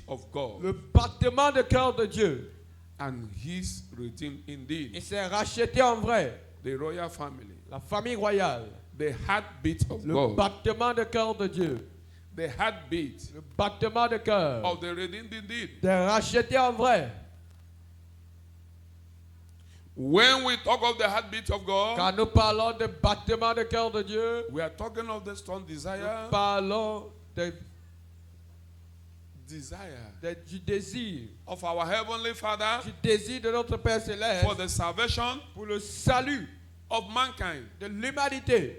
of God. Le battement de cœur de Dieu. And he's redeemed indeed. Il s'est racheté en vrai. The royal family. La famille royale. The heartbeat of Le God. battement de cœur de Dieu. The heartbeat Le battement de cœur. of the redeemed indeed. De racheter en vrai. When we talk of the heartbeat of God, Quand nous parlons de battement de cœur de Dieu, we are talking of the strong desire, nous parlons du désir. of our Heavenly Father Du désir de notre Père Céleste for the salvation pour le salut of mankind, de l'humanité,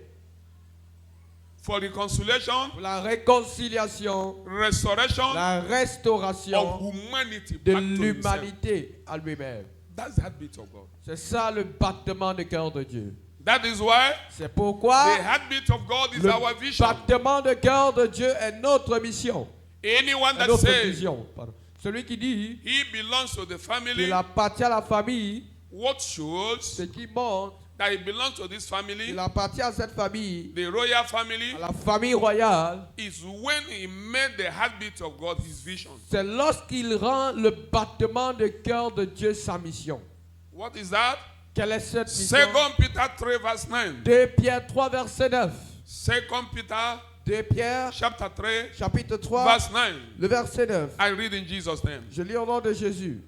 for reconciliation, pour la réconciliation, restoration la of restauration humanity de back to himself. l'humanité à lui-même. That's the heartbeat of God. C'est ça le battement de cœur de Dieu. That is why C'est pourquoi the heartbeat of God is le our vision. battement de cœur de Dieu est notre mission. Anyone that Notre says vision. Pardon. Celui qui dit he belongs to the family, qu'il appartient à la famille, what shows ce qui montre that he belongs to this family, qu'il appartient à cette famille, the royal family, à la famille royale, is when he made the heartbeat of God his vision. c'est lorsqu'il rend le battement de cœur de Dieu sa mission. What is that? Quelle est cette mission? 2 Peter 3 verse 9. 2 Pierre 3 verset 9. 2 Peter 2 Pierre chapter 3 chapitre 3 verse 9. le verset 9. I read in Jesus' name. Je lis au nom de Jésus.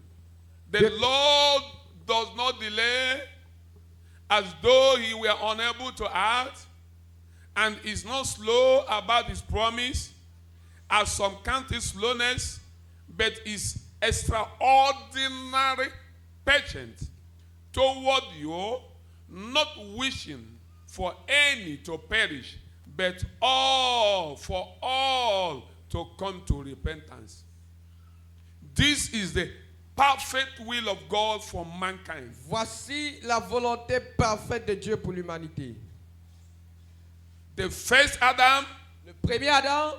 The Lord does not delay as though he were unable to act, and is not slow about his promise, as some count his slowness, but is extraordinary patient toward you, not wishing for any to perish, but for all to come to repentance. This is the perfect will of God for mankind. Voici la volonté parfaite de Dieu pour l'humanité. The first Adam Le premier Adam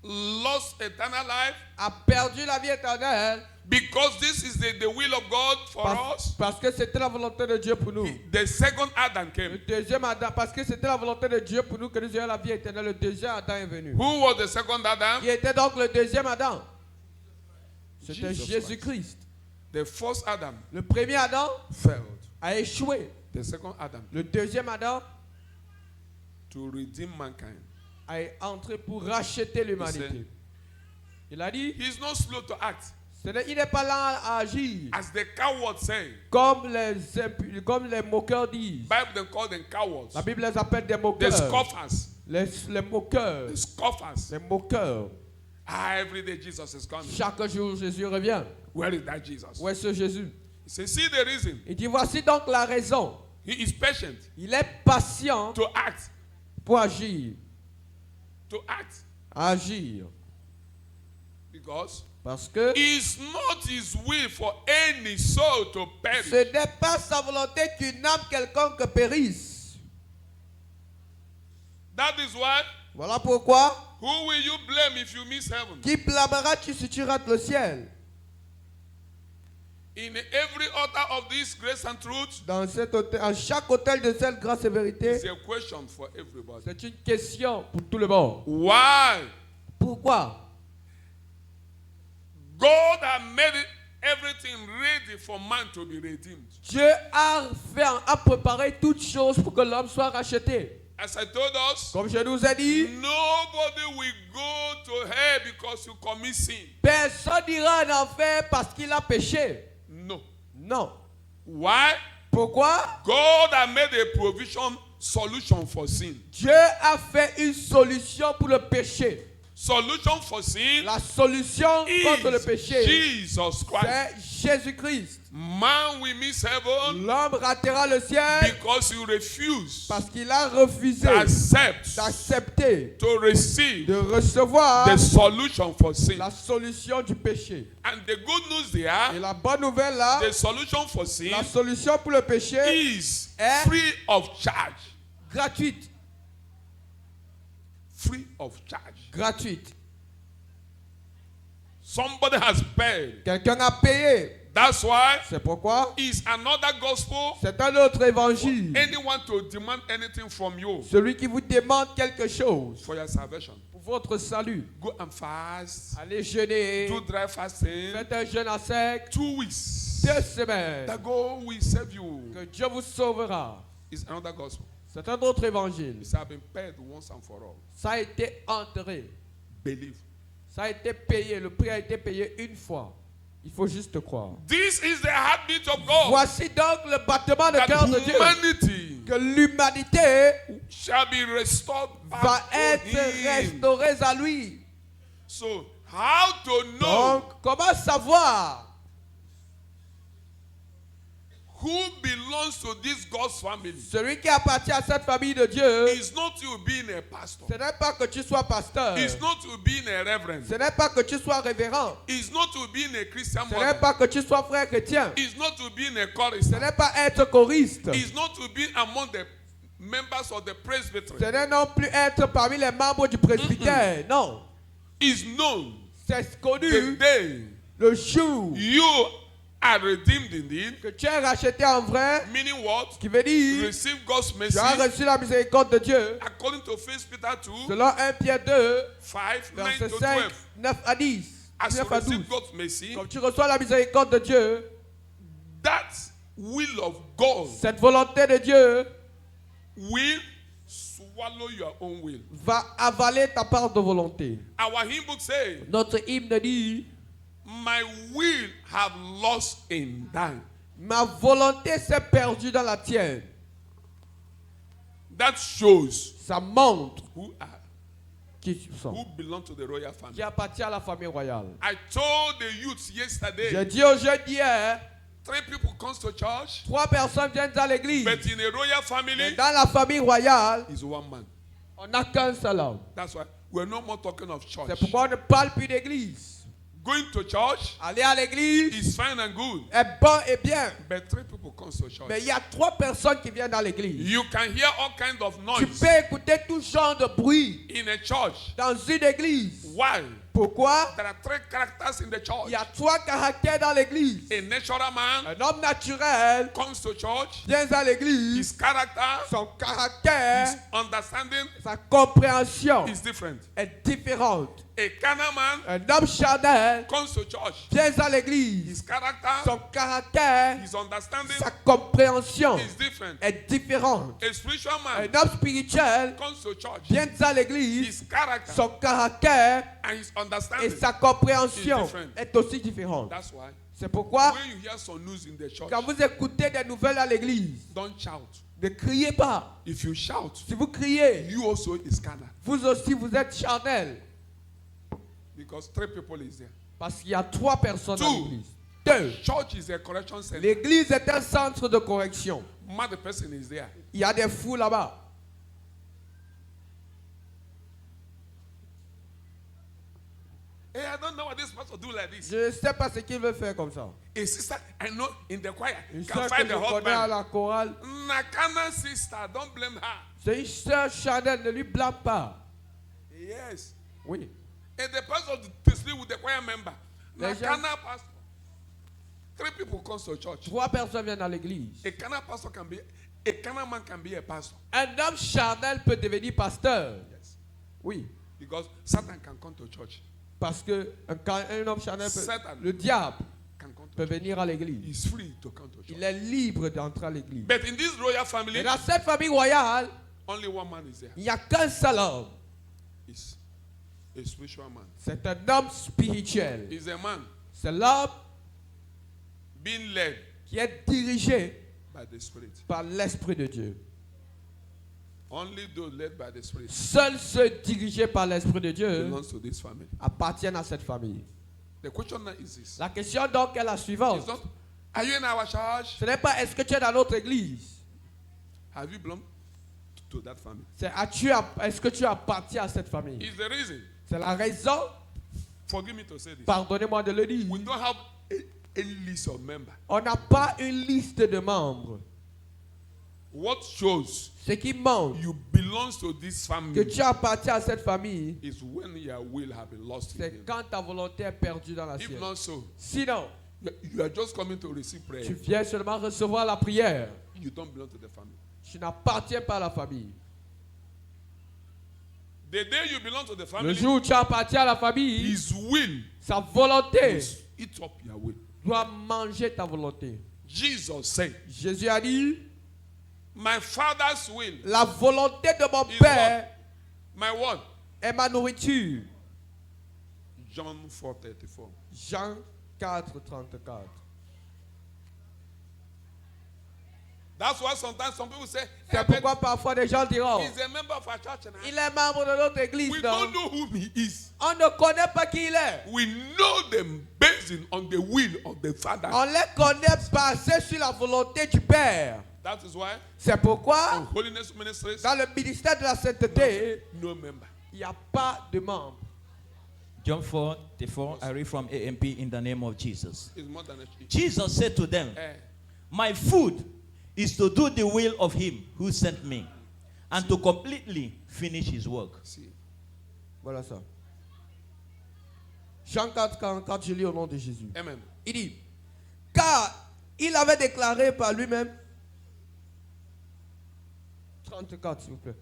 lost eternal life a perdu la vie éternelle because this is the will of God for us. parce que c'était la volonté de Dieu pour nous. The second Adam Le came. deuxième Adam, parce que c'était la volonté de Dieu pour nous que nous ayons la vie éternelle. Le deuxième Adam est venu. Who was the second Adam? Qui était donc le deuxième Adam? C'était Jesus Jésus-Christ. The first Adam Le premier Adam failed. a échoué. The second Adam Le deuxième Adam to redeem mankind. a entré pour racheter l'humanité. Il a dit, He's not slow to act. il n'est pas lent à agir. As the cowards say, Comme les moqueurs disent. Bible they call them cowards. La Bible les appelle des The moqueurs. scoffers. Les moqueurs. The scoffers. Les moqueurs. Every day Jesus is coming. Chaque jour, Jésus revient. Where is that Jesus? Où est ce Jésus? He says, see the reason. Il dit, voici donc la raison. He is patient Il est patient to act. pour agir. To act. Agir. Because Parce que it's not his will for any soul to perish. ce n'est pas sa volonté qu'une âme quelconque périsse. That is why, Voilà pourquoi, who will you blame if you miss heaven? qui blâmera-tu si tu rates le ciel? In every altar of this grace and truth, Dans à chaque hôtel de cette grâce et vérité, it's a question for everybody. c'est une question pour tout le monde. Why? Pourquoi? God has made everything ready for man to be redeemed. Dieu a préparé toutes choses pour que l'homme soit racheté. As I told us, Comme je nous ai dit, nobody will go to hell because you commit sin. personne n'ira en enfer parce qu'il a péché. No. Non. Why? Pourquoi? God has made a provision solution for sin. Dieu a fait une solution pour le péché. Solution for sin La solution contre le péché, Jesus Christ. c'est Jésus-Christ. Man will miss heaven L'homme ratera le ciel because you refuse parce qu'il a refusé d'accepter, to receive de recevoir the solution for sin. la solution du péché. And the good news Et there, la bonne nouvelle là, the solution for sin la solution pour le péché is est free of charge. gratuite. Free of charge. Gratuite. Somebody has paid. Quelqu'un a payé. That's why C'est pourquoi it's another gospel. c'est un autre évangile. Anyone to demand anything from you Celui qui vous demande quelque chose for your salvation. pour votre salut. Go and fast. Allez jeûner. Do dry fasting. Faites un jeûne à sec. 2 weeks. 2 semaines. That God will save you. Que Dieu vous sauvera. It's another gospel. C'est un autre évangile. It's been paid once and for all. Ça a été enterré. Believe. Ça a été payé. Le prix a été payé une fois. Il faut juste croire. This is the heartbeat of God. Voici donc le battement de That cœur de Dieu. humanity Que l'humanité shall be restored va back to être Him. restaurée à lui. So, how to know Donc, comment savoir who belongs to this God's family? celui qui appartient à cette famille de Dieu? It's not you being a pastor. Ce n'est pas que tu sois pasteur. It's not you being a reverend. Ce n'est pas que tu sois révérend. It's not you being a Christian Ce n'est mother. pas que tu sois frère chrétien. It's not you being a Ce chorister. n'est pas être choriste. It's not to be among the members of the Ce presbytery. n'est non plus être parmi les membres du presbytère. Non. It's known C'est the connu day le jour you are redeemed indeed, que tu es racheté en vrai, meaning what? qui veut dire Receive God's tu mercy as reçu la miséricorde de Dieu. according to 1 Peter 2, Selon 1 Pierre 2, 5, 9 verset to 5, 12. 9 à 10. As you 9 à 12. receive God's mercy, Comme tu reçois la miséricorde de Dieu, that will of God cette volonté de Dieu will swallow your own will. va avaler ta part de volonté. Our hymn book says, Notre hymne dit, my will have lost in thine. ma volonté s'est perdue dans la tienne. That shows Ça montre who are, qui tu who sens, belong to the royal family. qui appartient à la famille royale. I told the youths J'ai yesterday, dit aux jeunes hier, 3 people comes to church, 3 personnes viennent à l'église. but in a royal Mais family, dans la famille royale, is one man. on n'a qu'un seul homme. That's why we're no more talking of church. C'est pourquoi on ne parle plus d'église. Going to church Aller à l'église is fine and good, est bon et bien. but 3 people comes to church. Mais il y a 3 personnes qui viennent dans l'église. You can hear all kinds of Tu noise peux écouter tout genre de bruit in a church. dans une église. Why? Pourquoi? There are 3 characters in the Il church. y a 3 caractères dans l'église. A natural man Un homme naturel comes to church. vient à His l'église. character, Son caractère, his understanding sa compréhension is different. est différente. A carnal man Un homme charnel comes to church. vient à His l'église. character, Son caractère, his understanding sa compréhension is different. est différente. A spiritual man Un homme spirituel comes to church. vient à l'église. His character Son caractère and his et understanding. sa compréhension is different. est aussi différente. That's why C'est pourquoi, when you hear some news in the church, quand vous écoutez des nouvelles à l'église, don't shout. ne criez pas. If you shout, Si vous criez, you also is carnal. vous aussi vous êtes charnel. Because 3 people is there. Parce qu'il y a 3 personnes dans Two. l'église. 2. Church is a correction center. L'église est un centre de correction. Mad person is there. Il y a des fous là-bas. Hey, I don't know what this pastor do like this. Je ne sais pas ce qu'il veut faire comme ça. A sister I know in the choir Une can sœur que find je the connais à husband. la chorale, Nakana sister, don't blame her. c'est une sœur charnelle, ne lui blâme pas. Yes. Oui. And the pastor to sleep with the choir member. Les gens- Nakana pastor. 3 people come to church. 3 personnes viennent à l'église. A Kana pastor can be, a Kana man can be a pastor. Un homme charnel peut devenir pasteur. Yes. Oui. Because Satan can come to church. Parce que quand un homme charnel peut, Satan. le diable Can come to peut church. venir à l'église. He's free to come to church. Il est libre d'entrer à l'église. But in this royal family, Mais dans cette famille royale, only one man is there. il n'y a qu'un seul homme. It's a spiritual man. C'est un homme spirituel. He's a man C'est l'homme being led qui est dirigé by the Spirit. par l'Esprit de Dieu. Only those led by the Spirit Seuls ceux dirigés par l'Esprit de Dieu belongs to this family. appartiennent à cette famille. The question now is this. La question donc est la It's suivante. not, are you in our church? Ce n'est pas est-ce que tu es dans notre église. Have you belonged to that family? C'est est-ce que tu appartiens à cette famille. Is the reason. C'est la raison, Forgive me to say this. pardonnez-moi de le dire. We don't have a list of members. On n'a pas une liste de membres. What shows Ce qui montre you belong to this que family tu appartiens à cette famille, is when your will have been lost in c'est him. quand ta volonté est perdue dans la If sienne. not so, Sinon, you are just coming to receive tu prayer. viens seulement recevoir la prière. You don't belong to the family. Tu n'appartiens pas à la famille. The day you belong to the Le family, jour où tu appartiens à la famille, his will sa volonté must eat up your will. doit manger ta volonté. Jesus said, Jésus a dit, my father's will, la volonté de mon Is Père my what? est ma nourriture. John 4:34. Jean 4, 34. That's why sometimes some people say, C'est "Hey, but pourquoi parfois des gens diront, he's a member of our church and il est membre de notre église. we Non? don't know who he is. On ne connaît pas qui il est. We know them based on the will of the Father." On les connaît basés sur la volonté du Père. That is why C'est on pourquoi, holiness ministries, dans le ministère de la sainteté, no member. il n'y a pas de membre. John 4:34, I read from AMP in the name of Jesus. It's more than a Jesus said to them, Eh, my food is to do the will of him who sent me and to completely finish his work. see, Voilà ça. Jean 4, 44, je lis au nom de Jésus. amen. Il dit, car il avait déclaré par lui-même, 34 s'il vous plaît.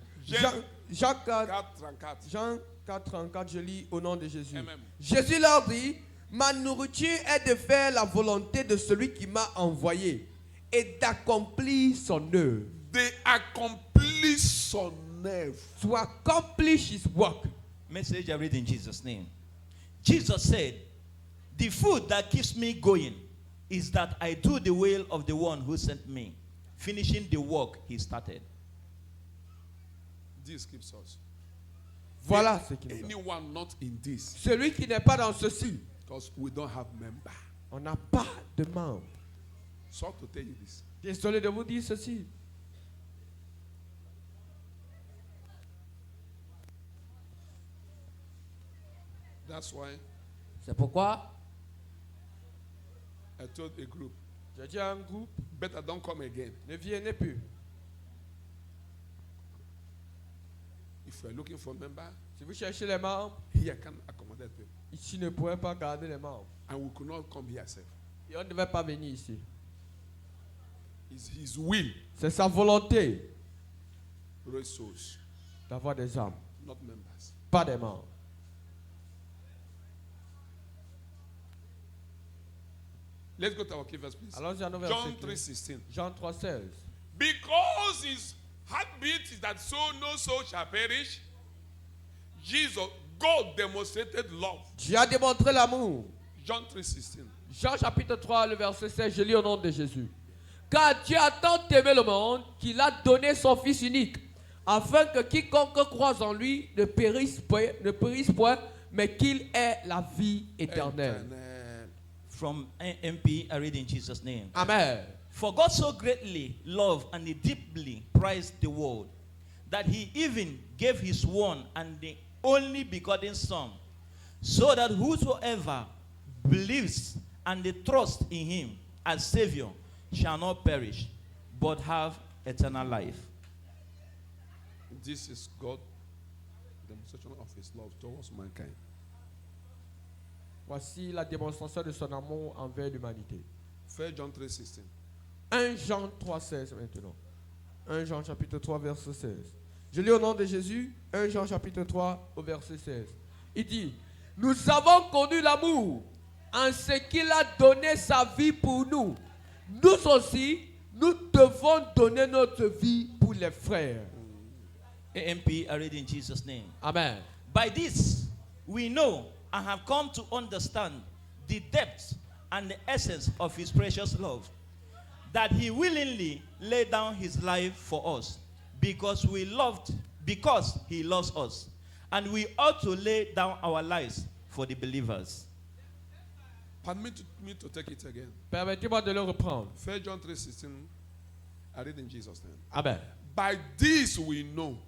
Jean 4, 4:34. Jean 4, 34, je lis au nom de Jésus. Amen. Jésus leur dit, ma nourriture est de faire la volonté de celui qui m'a envoyé et d'accomplir son œuvre. They accomplish son œuvre. To accomplish his work. Message I read in Jesus' name. Jesus said, the food that keeps me going is that I do the will of the one who sent me, finishing the work he started. This keeps us. Voilà ce qui nous a. Anyone not in this, Celui qui n'est pas dans ceci, because we don't have member. on n'a pas de membre. So to tell you this. Désolé de vous dire ceci. That's why C'est pourquoi I told a group, je dis à un groupe, better don't come again. ne viennez plus. If you are looking for member, Si vous cherchez les membres, here can accommodate people. ici ne pourrait pas garder les membres. And we could not come here, sir. Et on ne devait pas venir ici. It's his will, C'est sa volonté raise souls, d'avoir des âmes, not members. pas des membres. Let's go to our key verse, please. Allons-y à nos John versets. 3:16. Jean 3, 16. Because his heartbeat is that so no soul shall perish. Jesus, God demonstrated love. Dieu a démontré l'amour. John 3:16. Jean chapitre 3, le verset 16, je lis au nom de Jésus. Car Dieu a tant aimé le monde qu'il a donné son Fils unique, afin que quiconque croise en lui ne périsse point, mais qu'il ait la vie éternelle. Éternel. From AMP, I read in Jesus' name. Amen. For God so greatly loved and he deeply prized the world, that he even gave his one and the only begotten Son, so that whosoever believes and they trust in him as Savior shall not perish, but have eternal life. This is God demonstration of his love towards mankind. Voici la démonstration de son amour envers l'humanité. 1 John 3:16. 1 Jean 3, 16 maintenant. 1 Jean chapitre 3, verset 16. Je lis au nom de Jésus, 1 Jean chapitre 3, au verset 16. Il dit, nous avons connu l'amour en ce qu'il a donné sa vie pour nous. Nous aussi, nous devons donner notre vie pour les frères. AMP, I read in Jesus' name. Amen. By this, we know and have come to understand the depth and the essence of his precious love, that he willingly laid down his life for us, because he loves us, and we ought to lay down our lives for the believers. Permit me to take it again. Permettez-moi de le reprendre. 1 John 3:16. I read in Jesus' name. Amen. By this we know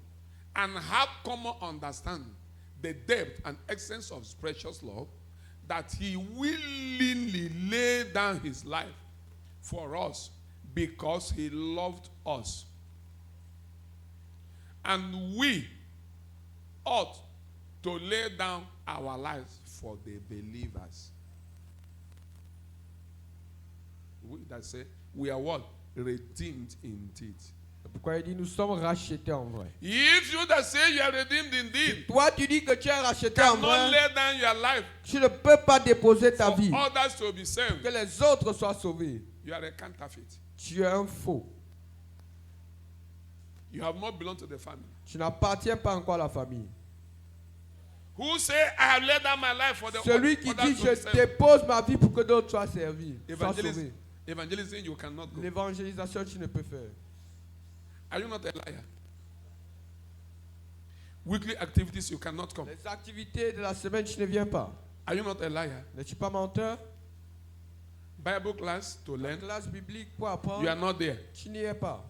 and have common understanding the depth and essence of his precious love, that he willingly laid down his life for us because he loved us. And we ought to lay down our lives for the believers. That say we are what? Redeemed indeed. Pourquoi il dit nous sommes rachetés en vrai. If you that say you are redeemed indeed, Toi, tu dis que tu es racheté en cannot vrai. lay down your life Tu ne peux pas déposer ta for vie. others to be saved, Que les autres soient sauvés. you are a counterfeit. Tu es un faux. You have not belonged to the family. Tu n'appartiens pas encore à la famille. Who say I have laid down my life for the Celui qui others dit to be je saved? dépose ma vie pour que d'autres soient servis, soient sauvés. Evangelism, you cannot go. L'évangélisation, tu ne peux faire. Are you not a liar? Weekly activities, you cannot come. Les activités de la semaine, tu ne viens pas. Are you not a liar? N'es-tu pas menteur? Bible class to La learn, classe biblique pour apprendre, you are not there. tu n'y es pas.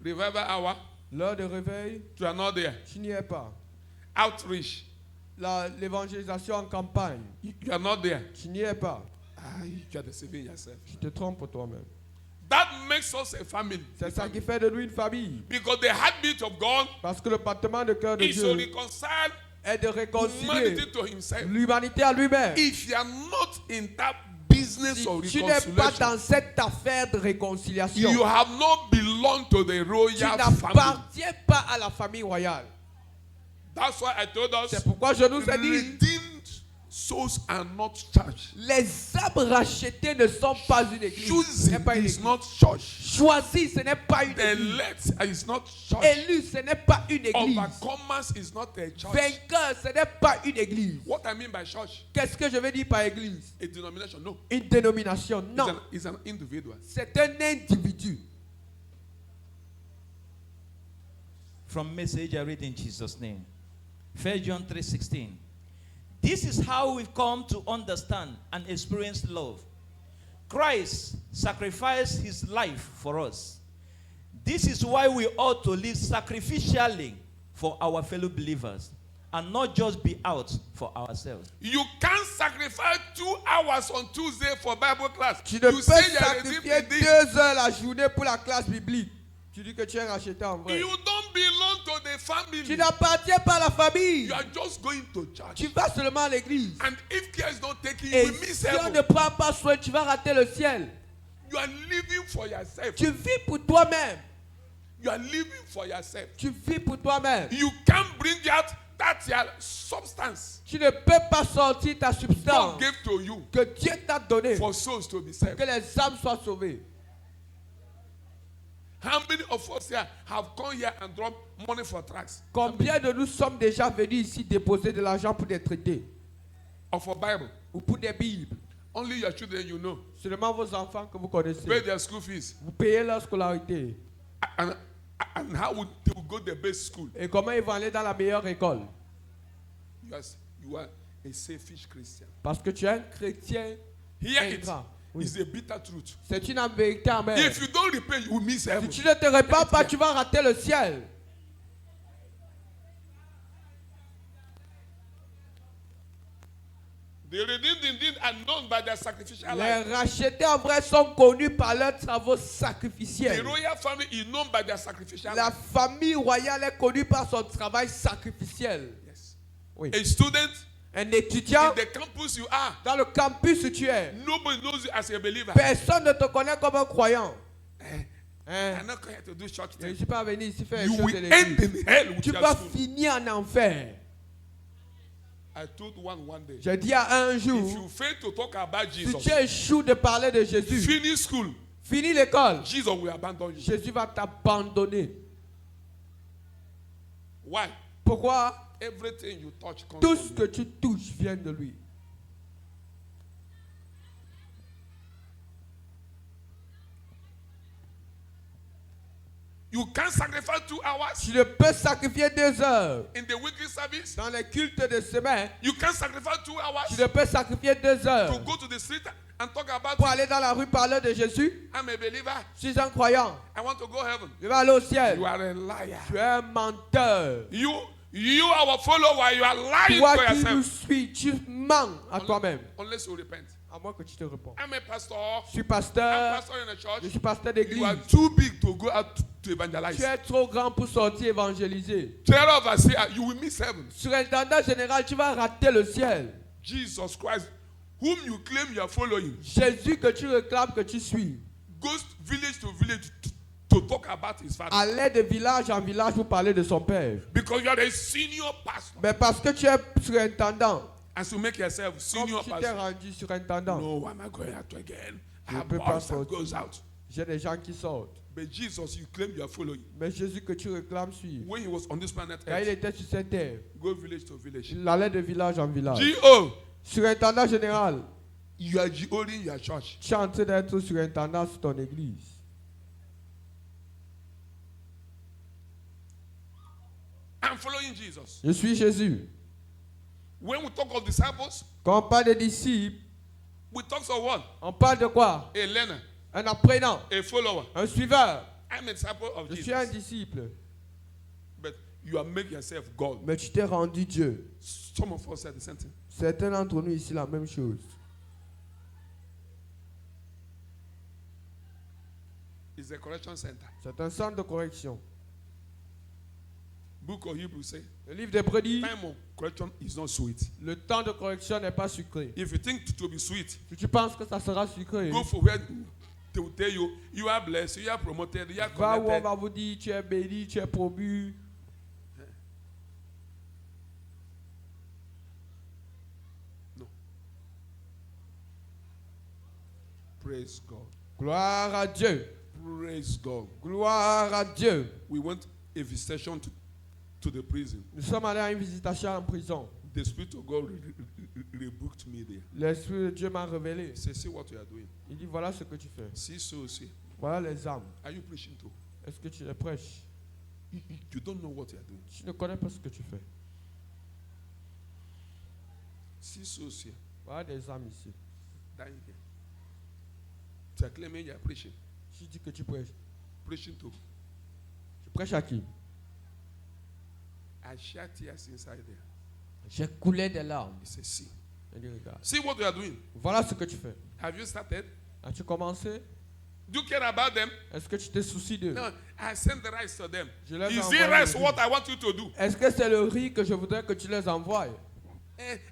Revival hour, L'heure de réveil, you are not there. tu n'y es pas. Outreach, L'évangélisation en campagne, you are not there. tu n'y es pas. You are deceiving yourself. Tu te trompes toi-même. That makes us a family. C'est ça qui fait de nous une famille. Because the heartbeat of God Parce que le battement de cœur de is to Dieu reconcile est de réconcilier humanity to himself. l'humanité à lui-même. If you are not in that business Si of tu n'es pas reconciliation, dans cette affaire de réconciliation, you have not belonged to the tu royal family. n'appartiens pas à la famille royale. That's why I told us C'est pourquoi je nous ai dit, redeemed souls are not church. les âmes rachetées ne sont pas une église. Ce Choosing n'est pas une is église. not church. Choisi, ce n'est pas une église. Elect is not church. Élu, ce n'est pas une église. Overcomers is not a church. Vainqueur, ce n'est pas une église. What I mean by church, Qu'est-ce que je veux dire par église? a denomination, no. Une dénomination, non. It's an individual. C'est un individu. From message I read in Jesus' name. 1 John 3:16. This is how we've come to understand and experience love. Christ sacrificed his life for us. This is why we ought to live sacrificially for our fellow believers and not just be out for ourselves. You can't sacrifice 2 hours on Tuesday for Bible class. Tu ne You peux say you are redeemed sacrifier indeed. 2 heures la journée pour la classe biblique. Tu dis que tu es racheté en vrai. You don't belong to the family. Tu n'appartiens pas à la famille. You are just going to church. Tu vas seulement à l'église. And if care is not taken, Et you will miss si on heaven. ne prend pas soin, tu vas rater le ciel. You are living for yourself. Tu vis pour toi-même. You are living for yourself. Tu vis pour toi-même. You can't bring out that your substance Tu ne peux pas sortir ta God substance gave to you que Dieu t'a donnée for souls to be pour saved. que les âmes soient sauvées. How many of us here have come here and dropped money for tracts Combien de nous sommes déjà venus ici déposer de l'argent pour des traités or for Bible? ou pour des Bibles? Only your children you know. Seulement vos enfants que vous connaissez. Pay their school fees. Vous payez leur scolarité. And how would they will go to the best school? Et comment ils vont aller dans la meilleure école? You are a selfish Christian. Parce que tu es un chrétien Hear it. ingrat. Oui. It's a bitter truth. C'est une vérité amère. If you don't repay, you will miss Si heaven. tu ne te répands pas, tu vas rater le ciel. The redeemed indeed are known by their sacrificial Les life. rachetés en vrai sont connus par leurs travaux The sacrificiels. royal family is known by their sacrificial La life. famille royale est connue par son travail sacrificiel. Yes. Oui. A student Un étudiant in the campus you are, dans le campus où tu es, nobody knows you as a believer. personne ne te connaît comme un croyant. Hein? I'm not going to do church Je ne thing. suis pas venu ici faire You les choses will de end l'église. in hell with Tu your vas school. finir en enfer. I told one day, Je dis à un if jour, you fail to talk about si Jesus, tu échoues de parler de Jésus, finish school, finis l'école, Jesus will abandon you. Jésus va t'abandonner. Why? Pourquoi? Everything you touch comes Tout from ce him. que tu touches vient de lui. You can't sacrifice 2 hours Tu ne peux sacrifier 2 heures. in the weekly service. Dans les cultes de semaine, You can't sacrifice 2 tu hours ne peux sacrifier 2 to heures go to the street and talk about pour aller dans la rue parler de Jésus. I'm a believer. Je suis un croyant. I want to go heaven. Je vais aller au ciel. You are a liar. Tu es un menteur. You our follower, you are lying Toi to qui nous yourself. suis, tu mens à toi-même. Unless you repent. À moins que tu te réponds. I'm a pastor. Je suis I'm pasteur. pastor in a Je church. suis pasteur You are d'église. too big to go out to evangelize. Tu es trop grand pour sortir évangéliser. Tell of us here, you will miss heaven. Surintendant général, tu vas rater le ciel. Jesus Christ, whom you claim you are following, Jésus que tu réclames, que tu suis, goes village to village to to talk about his father. allait de village en village pour parler de son père. Because you are a senior pastor. Mais parce que tu es surintendant, And to make yourself comme senior tu t'es pastor. rendu surintendant, No, why am I going out again? I Je have peux pas boss that sortir. goes out. j'ai des gens qui sortent. But Jesus, you claim you are following. Mais Jésus que tu réclames suit. When he was on this planet Quand il Earth, était sur cette terre, go village to village. il allait de village en village. G.O. Surintendant général, You are G.O.ing your church. tu es en train d'être surintendant sur ton église. I'm following Jesus. Je suis Jésus. When we talk of disciples, Quand on parle de disciples, we talk of what? on parle de quoi? A learner, Un apprenant, a follower. un suiveur. I'm a disciple of Je suis un Jesus. disciple. But you are making yourself God. Mais tu t'es rendu Dieu. Some of us said the same thing. Certains d'entre nous ici la même chose. It's a correction center. C'est un centre de correction. Book of Hebrews say, Le livre d'Hébreux dit, time of correction is not sweet. le temps de correction n'est pas sucré. If you think it will be sweet, Si tu penses que ça sera sucré, go for where they will tell you, you are blessed, you are promoted, you are va où on connected. va vous dire, tu es béni, tu es promu. Praise God. Gloire à Dieu. Praise God. Gloire à Dieu. We went a visitation to the prison. Nous sommes allés à une visitation en prison. The Spirit of God rebuked me there. L'Esprit de Dieu m'a révélé. He said, see what you are doing. Il dit, voilà ce que tu fais. See, so, see. Voilà les âmes. Are you preaching to? Est-ce que tu les prêches? You don't know what you are doing. Tu ne connais pas ce que tu fais. See, so, see. Voilà des âmes ici. Dying here. Tu as claimé you are preaching. Tu dis que tu prêches. Preaching to. Tu prêches à qui? I shed tears inside there. J'ai coulé des larmes. He said, see. Il dit, regarde. See what you are doing. Voilà ce que tu fais. Have you started? As-tu commencé? Do you care about them? Est-ce que tu te soucies d'eux? No, I send the rice to them. Je les Is envoie it rice le riz. what I want you to do? Est-ce que c'est le riz que je voudrais que tu les envoies?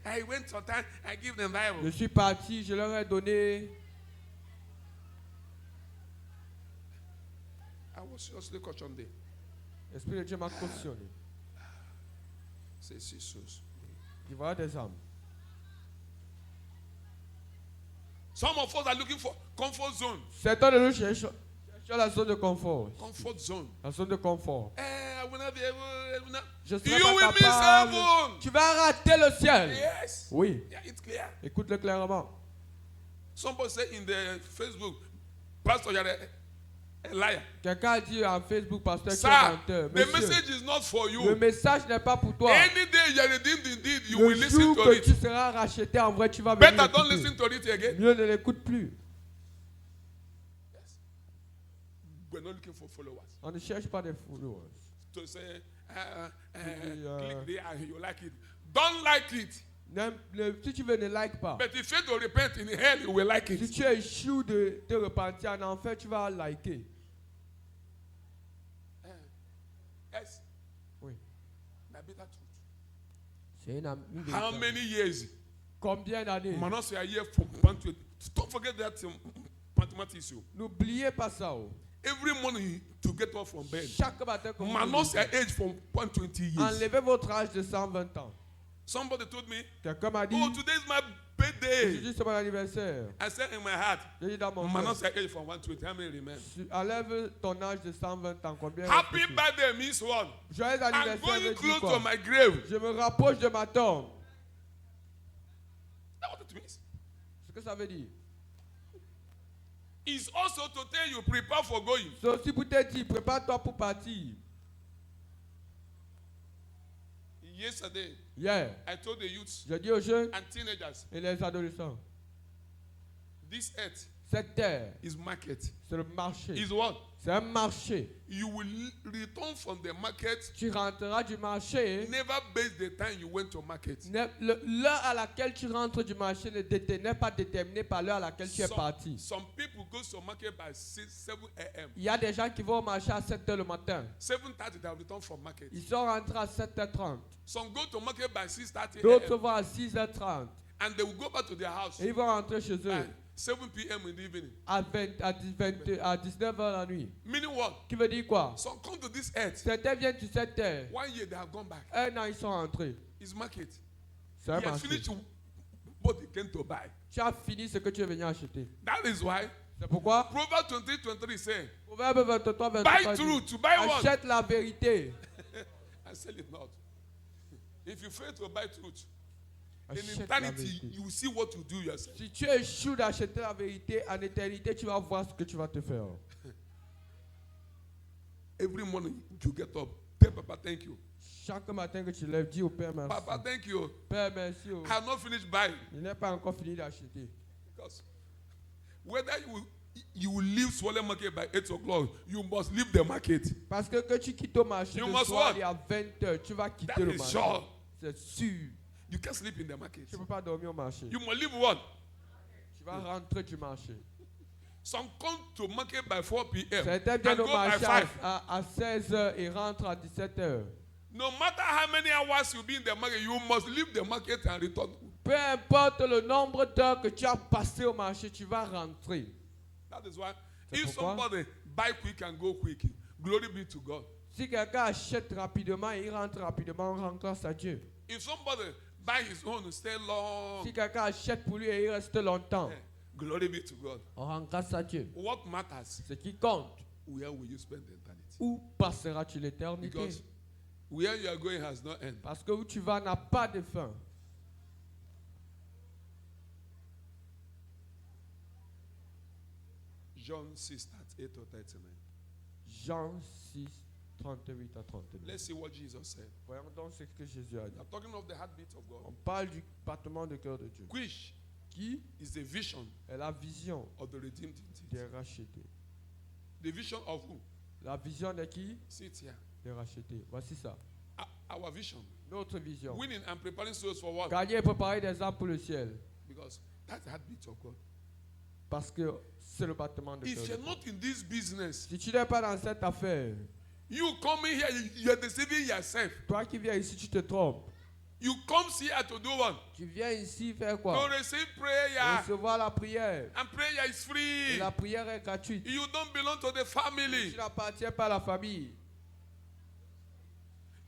I went sometimes, I give them Je Bible. suis parti, je leur ai donné. I was seriously cautioned there. L'Esprit de Dieu m'a cautionné. Say, see, so. Il voilà des âmes. Some of us are looking for comfort zone. Certains de nous cherchent la zone de confort. Comfort zone. La zone de confort. I will not be able. I will not. Je You serai pas will miss capable. heaven. Tu vas rater le ciel. Yes. Oui. Yeah, it's clear. Écoute-le clairement. Somebody said in the Facebook, Pastor, you're a liar. Quelqu'un a dit en Facebook, pasteur, tu es Sir, menteur. the Monsieur, message is not for le you. message n'est pas pour toi. Any day you are redeemed indeed, you Le will listen jour to que tu it. seras racheté, en vrai, tu vas venir Better don't l'écouter. listen to it again. Mieux ne l'écoute plus. We're not looking for followers. On ne cherche pas des followers. To say, Yeah. click there and you like it. Don't like it. Si tu veux, ne like pas. But if you fail to repent in hell, you will like Si it. tu échoues de te repentir en enfer, tu vas liker. Yes. Oui. Now be that truth. C'est une How many years? Combien d'années? Manos are here from Pantwe. Don't forget that mathematics. N'oubliez pas ça. Oh. Every morning to get up from bed. Chaque matin, comme Manos are age from 120 years. enlevez votre âge de 120 ans. Somebody told me, Quelqu'un m'a dit, oh, today is my birthday. aujourd'hui c'est mon anniversaire. I said in my heart, J'ai dit dans mon Manos cœur, are age from 120. How many remain? enlève ton âge de 120 ans. Combien Happy reste-t-il? birthday means what? Joyeux I'm anniversaire going veut dire close quoi? to my grave. Je me rapproche de ma tombe. That's what it means. Ce que ça veut dire. It's also to tell you, prepare for going. C'est aussi pour te dire, prépare-toi pour partir. Yesterday, Hier, I told the youths je dis aux jeunes and teenagers, et les adolescents, this earth cette terre, is market. c'est le marché. Is what? C'est un marché. You will return from the market. Tu rentreras du marché. Never base the time you went to market. L'heure à laquelle tu rentres du marché n'est pas déterminée par l'heure à laquelle tu es parti. Some people go to market by 7 a.m. Il y a des gens qui vont au marché à 7h le matin. 7:30 they will return from market. Ils sont rentrés à 7h30. Some go to market by 6:30 D'autres a.m. vont à 6h30. and they will go back to their house. Et ils vont rentrer chez eux. 7 p.m. in the evening. à 19h la nuit. Meaning what? Qui veut dire quoi? Some come to this earth. Certains viennent sur cette terre. 1 year they have gone back. Un an, ils sont rentrés. It's market. C'est un He has marché. finished what he came to buy. Tu as fini ce que tu es venu acheter. That is why C'est pourquoi Proverbs 23 say, Proverbe 23, buy 23 dit, truth, to buy what? achète la vérité. And sell it not. If you fail to buy truth, in Achète la eternity, vérité. you will see what you do yourself. Si tu échoues d'acheter la vérité, en éternité, tu vas voir ce que tu vas te faire. Every morning you get up, tell Papa thank you. Chaque matin que tu lèves, dis au Père merci. Papa thank you. Père merci. I have not finished buying. Je n'ai pas encore fini d'acheter. Because whether you will leave Swallow Market by 8 o'clock, you must leave the market. Parce que tu quittes au marché You le must soir, what? il y a 20h, tu vas quitter That le is marché. sure. C'est sûr. You can't sleep in the market. Tu ne peux pas dormir au marché. You must leave what? Tu vas rentrer du marché. Some come to market by 4 p.m. Certains and viennent go au by marché 5. à 16h et rentrent à 17h. No matter how many hours you be in the market, you must leave the market and return. Peu importe le nombre d'heures que tu as passé au marché, tu vas rentrer. That is why C'est if pourquoi? somebody buy quick and go quick, glory be to God. Si quelqu'un achète rapidement et il rentre rapidement, on rend grâce à Dieu. If somebody buy his own and stay long, Si quelqu'un achète pour lui et il reste longtemps, glory be to God. on rend grâce à Dieu. What matters? Ce qui compte, Where will you spend the eternity? où passeras-tu l'éternité? Because where you are going has no end. Parce que où tu vas n'a pas de fin. John 6, 38 or 39. Jean 6, 38 à 39. Let's see what Jesus said. Voyons donc ce que Jésus a dit. I'm talking of the heartbeat of On God. parle du battement de cœur de Dieu. Which Qui is the vision est la vision of the redeemed entities. des rachetés. The vision of who? La vision de qui? See it here. Des rachetés. Voici ça. Our vision. Notre vision. Winning and preparing souls for what? Gagner et préparer des âmes pour le ciel. Because that's the heartbeat of God. Parce que c'est le battement de cœur. If de you're Dieu. not in this business, Si tu n'es pas dans cette affaire, you come in here, you're deceiving yourself. toi qui viens ici, tu te trompes. You come here to do what? Tu viens ici faire To quoi? receive prayer. Recevoir la prière. And prayer is Et free. la prière est gratuite. You don't belong to the Tu family. n'appartiens pas à la famille.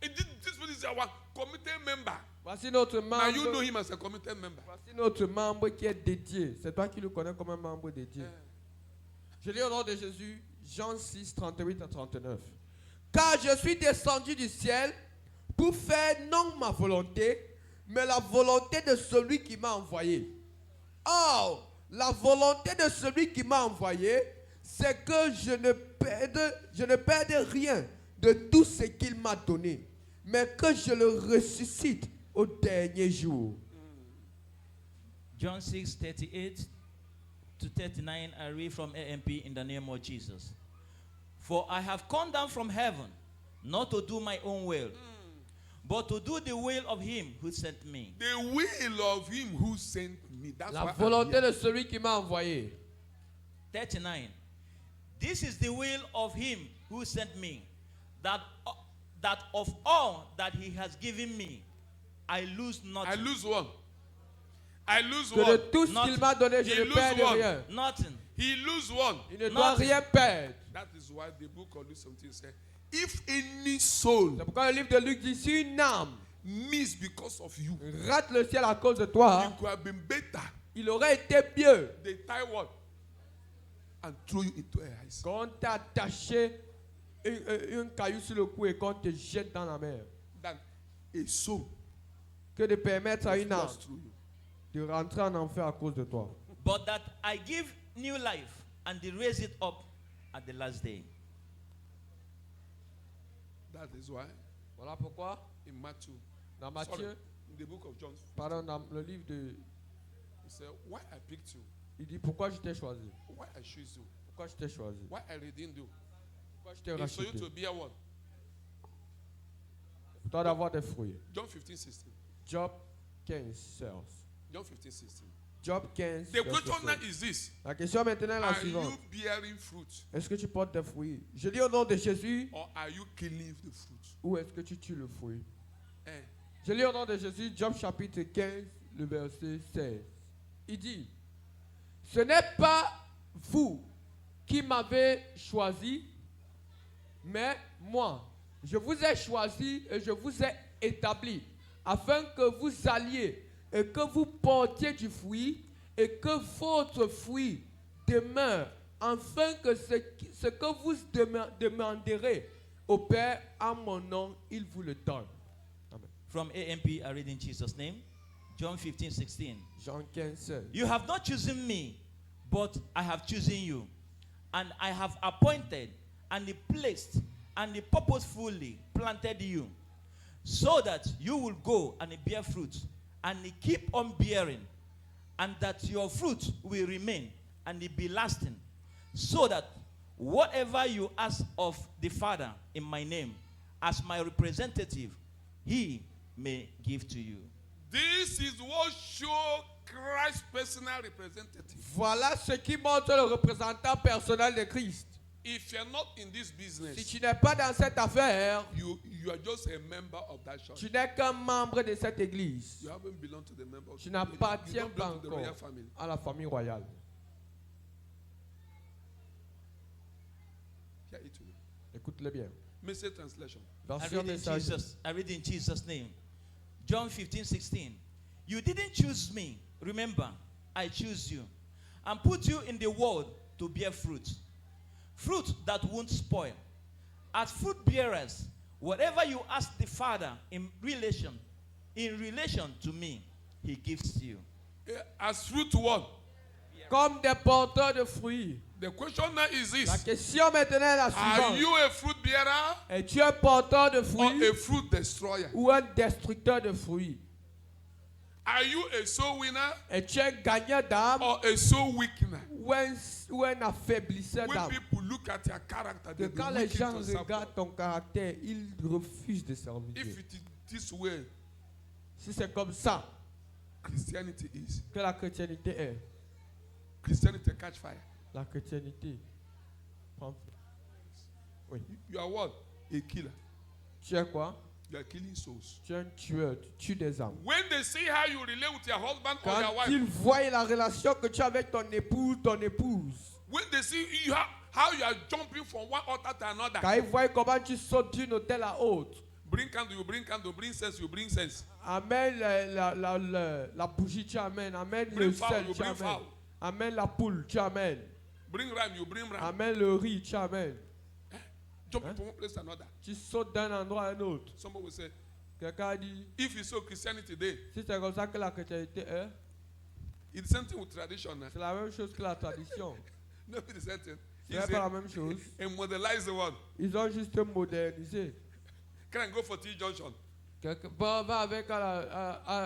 And this one is our committed member. Voici notre Now you know membre. him as a committed member. Voici notre membre qui est dédié. C'est toi qui le connais comme un membre dédié. Je lis au nom de Jésus, Jean 6, 38 à 39. Car je suis descendu du ciel pour faire non ma volonté, mais la volonté de celui qui m'a envoyé. Or, la volonté de celui qui m'a envoyé, c'est que je ne perde rien de tout ce qu'il m'a donné, mais que je le ressuscite au dernier jour. John 6, 38 to 39, I read from AMP in the name of Jesus. For I have come down from heaven, not to do my own will, but to do the will of him who sent me. The will of him who sent me. That's La why I'm volonté here. de celui qui m'a envoyé. 39. This is the will of him who sent me, that of all that he has given me, I lose I nothing. lose one. I lose Que de one. tout ce Not- qu'il m'a donné, je He ne lose perds one. rien. Nothing. He lose one. Il ne doit Nothing. rien perdre. That is why the book of Luke 17 says, if any soul C'est pourquoi le livre de Luc dit, si une âme miss because of you, rate le ciel à cause de toi, it could have been better. il aurait été mieux They tie what? And throw you into a ice. qu'on t'a attaché un caillou sur le cou et qu'on te jette dans la mer. Than a soul Que de permettre à was une âme lost through you. de rentrer en enfer à cause de toi. But that I give new life and they raise it up at the last day. That is why Voilà pourquoi, in Matthew, dans sorry, Matthieu, in the book of John, pardon, dans le livre de... he said, why I picked you, Il dit, pourquoi je t'ai choisi? why I choose you, Pourquoi je t'ai choisi? why I redeemed you. Pourquoi je t'ai It's for you racheté? to bear one. Pour toi d'avoir des fruits. John 15, 16. Job 15, 16. John 15, 16. Job 15, The verset question now 16. is this. La question maintenant est la Are you suivante. bearing fruit Est-ce que tu portes des fruits? Je dis au nom de Jésus, or are you killing the fruit? ou est-ce que tu tues le fruit? Eh, Je lis au nom de Jésus, Job chapitre 15, le verset 16. Il dit, Ce n'est pas vous qui m'avez choisi, mais moi. Je vous ai choisi et je vous ai établi afin que vous alliez et que vous portiez du fruit et que votre fruit demeure, afin que ce que vous demanderez au Père en mon nom, il vous le donne. Amen. From AMP, I read in Jesus' name. John 15:16. Jean 15, 16. You have not chosen me, but I have chosen you. And I have appointed and placed and purposefully planted you, so that you will go and bear fruit, and keep on bearing, and that your fruit will remain and be lasting, so that whatever you ask of the Father in my name, as my representative, he may give to you. This is what shows Christ's personal representative. Voilà ce qui montre le représentant personnel de Christ. If you're not in this Si business, tu n'es pas dans cette affaire, you are just a member of that church. tu n'es qu'un membre de cette église. You haven't belonged to the member. Tu You n'appartiens don't pas belong to the encore royal family. à la famille royale. Hear it to me. Écoute-le bien. Message translation. Version message. I read in Jesus' name. John 15:16. You didn't choose me. Remember, I choose you and put you in the world to bear fruit. Fruit that won't spoil. As fruit bearers, whatever you ask the Father in relation to me, he gives to you. As fruit one. Comme des porteurs de fruits. The question now is La this. question maintenant est la Are suivante. you a fruit bearer Es-tu un porteur de or fruits a fruit destroyer? ou un destructeur de fruits? Are you a soul winner Es-tu un gagnant d'âme or a soul weakener? ou un affaiblisseur When d'âme? people look at your character, Que they be quand les weakened gens to serve regardent God. ton caractère, ils refusent de servir If Dieu. it is this way, Si c'est comme ça Christianity is. que la chrétienté est, Christianity catch fire. la chrétienté prend feu. Oui. You are what? A killer. Tu es quoi? You are killing souls. Tu es un tueur, tu tues des âmes. When they see how you relate with your husband or your Quand wife, ils voient la relation que tu as avec ton époux, ton épouse, when they see you how you are jumping from one altar to another, quand ils voient comment tu sautes d'une hôtel à autre, bring candle, you bring candle, bring sense, you bring sense. amène la bougie, tu amènes, amène Bring le fowl, sel, you tu bring amènes, fowl. amène la poule, tu amènes, Bring ram, you bring ram. amène le riz, tu amènes. Jumping from one place to another. Tu sautes d'un endroit à un autre. Somebody will say, Quelqu'un a dit, if you saw Christianity today, si c'est comme ça que la chrétienté est, it's the same thing with tradition. c'est la même chose que la tradition. No, it's the same thing. Ce n'est pas la même chose. A modernized one. Ils ont juste modernisé. Can I go for T Junction? Quelque part, va avec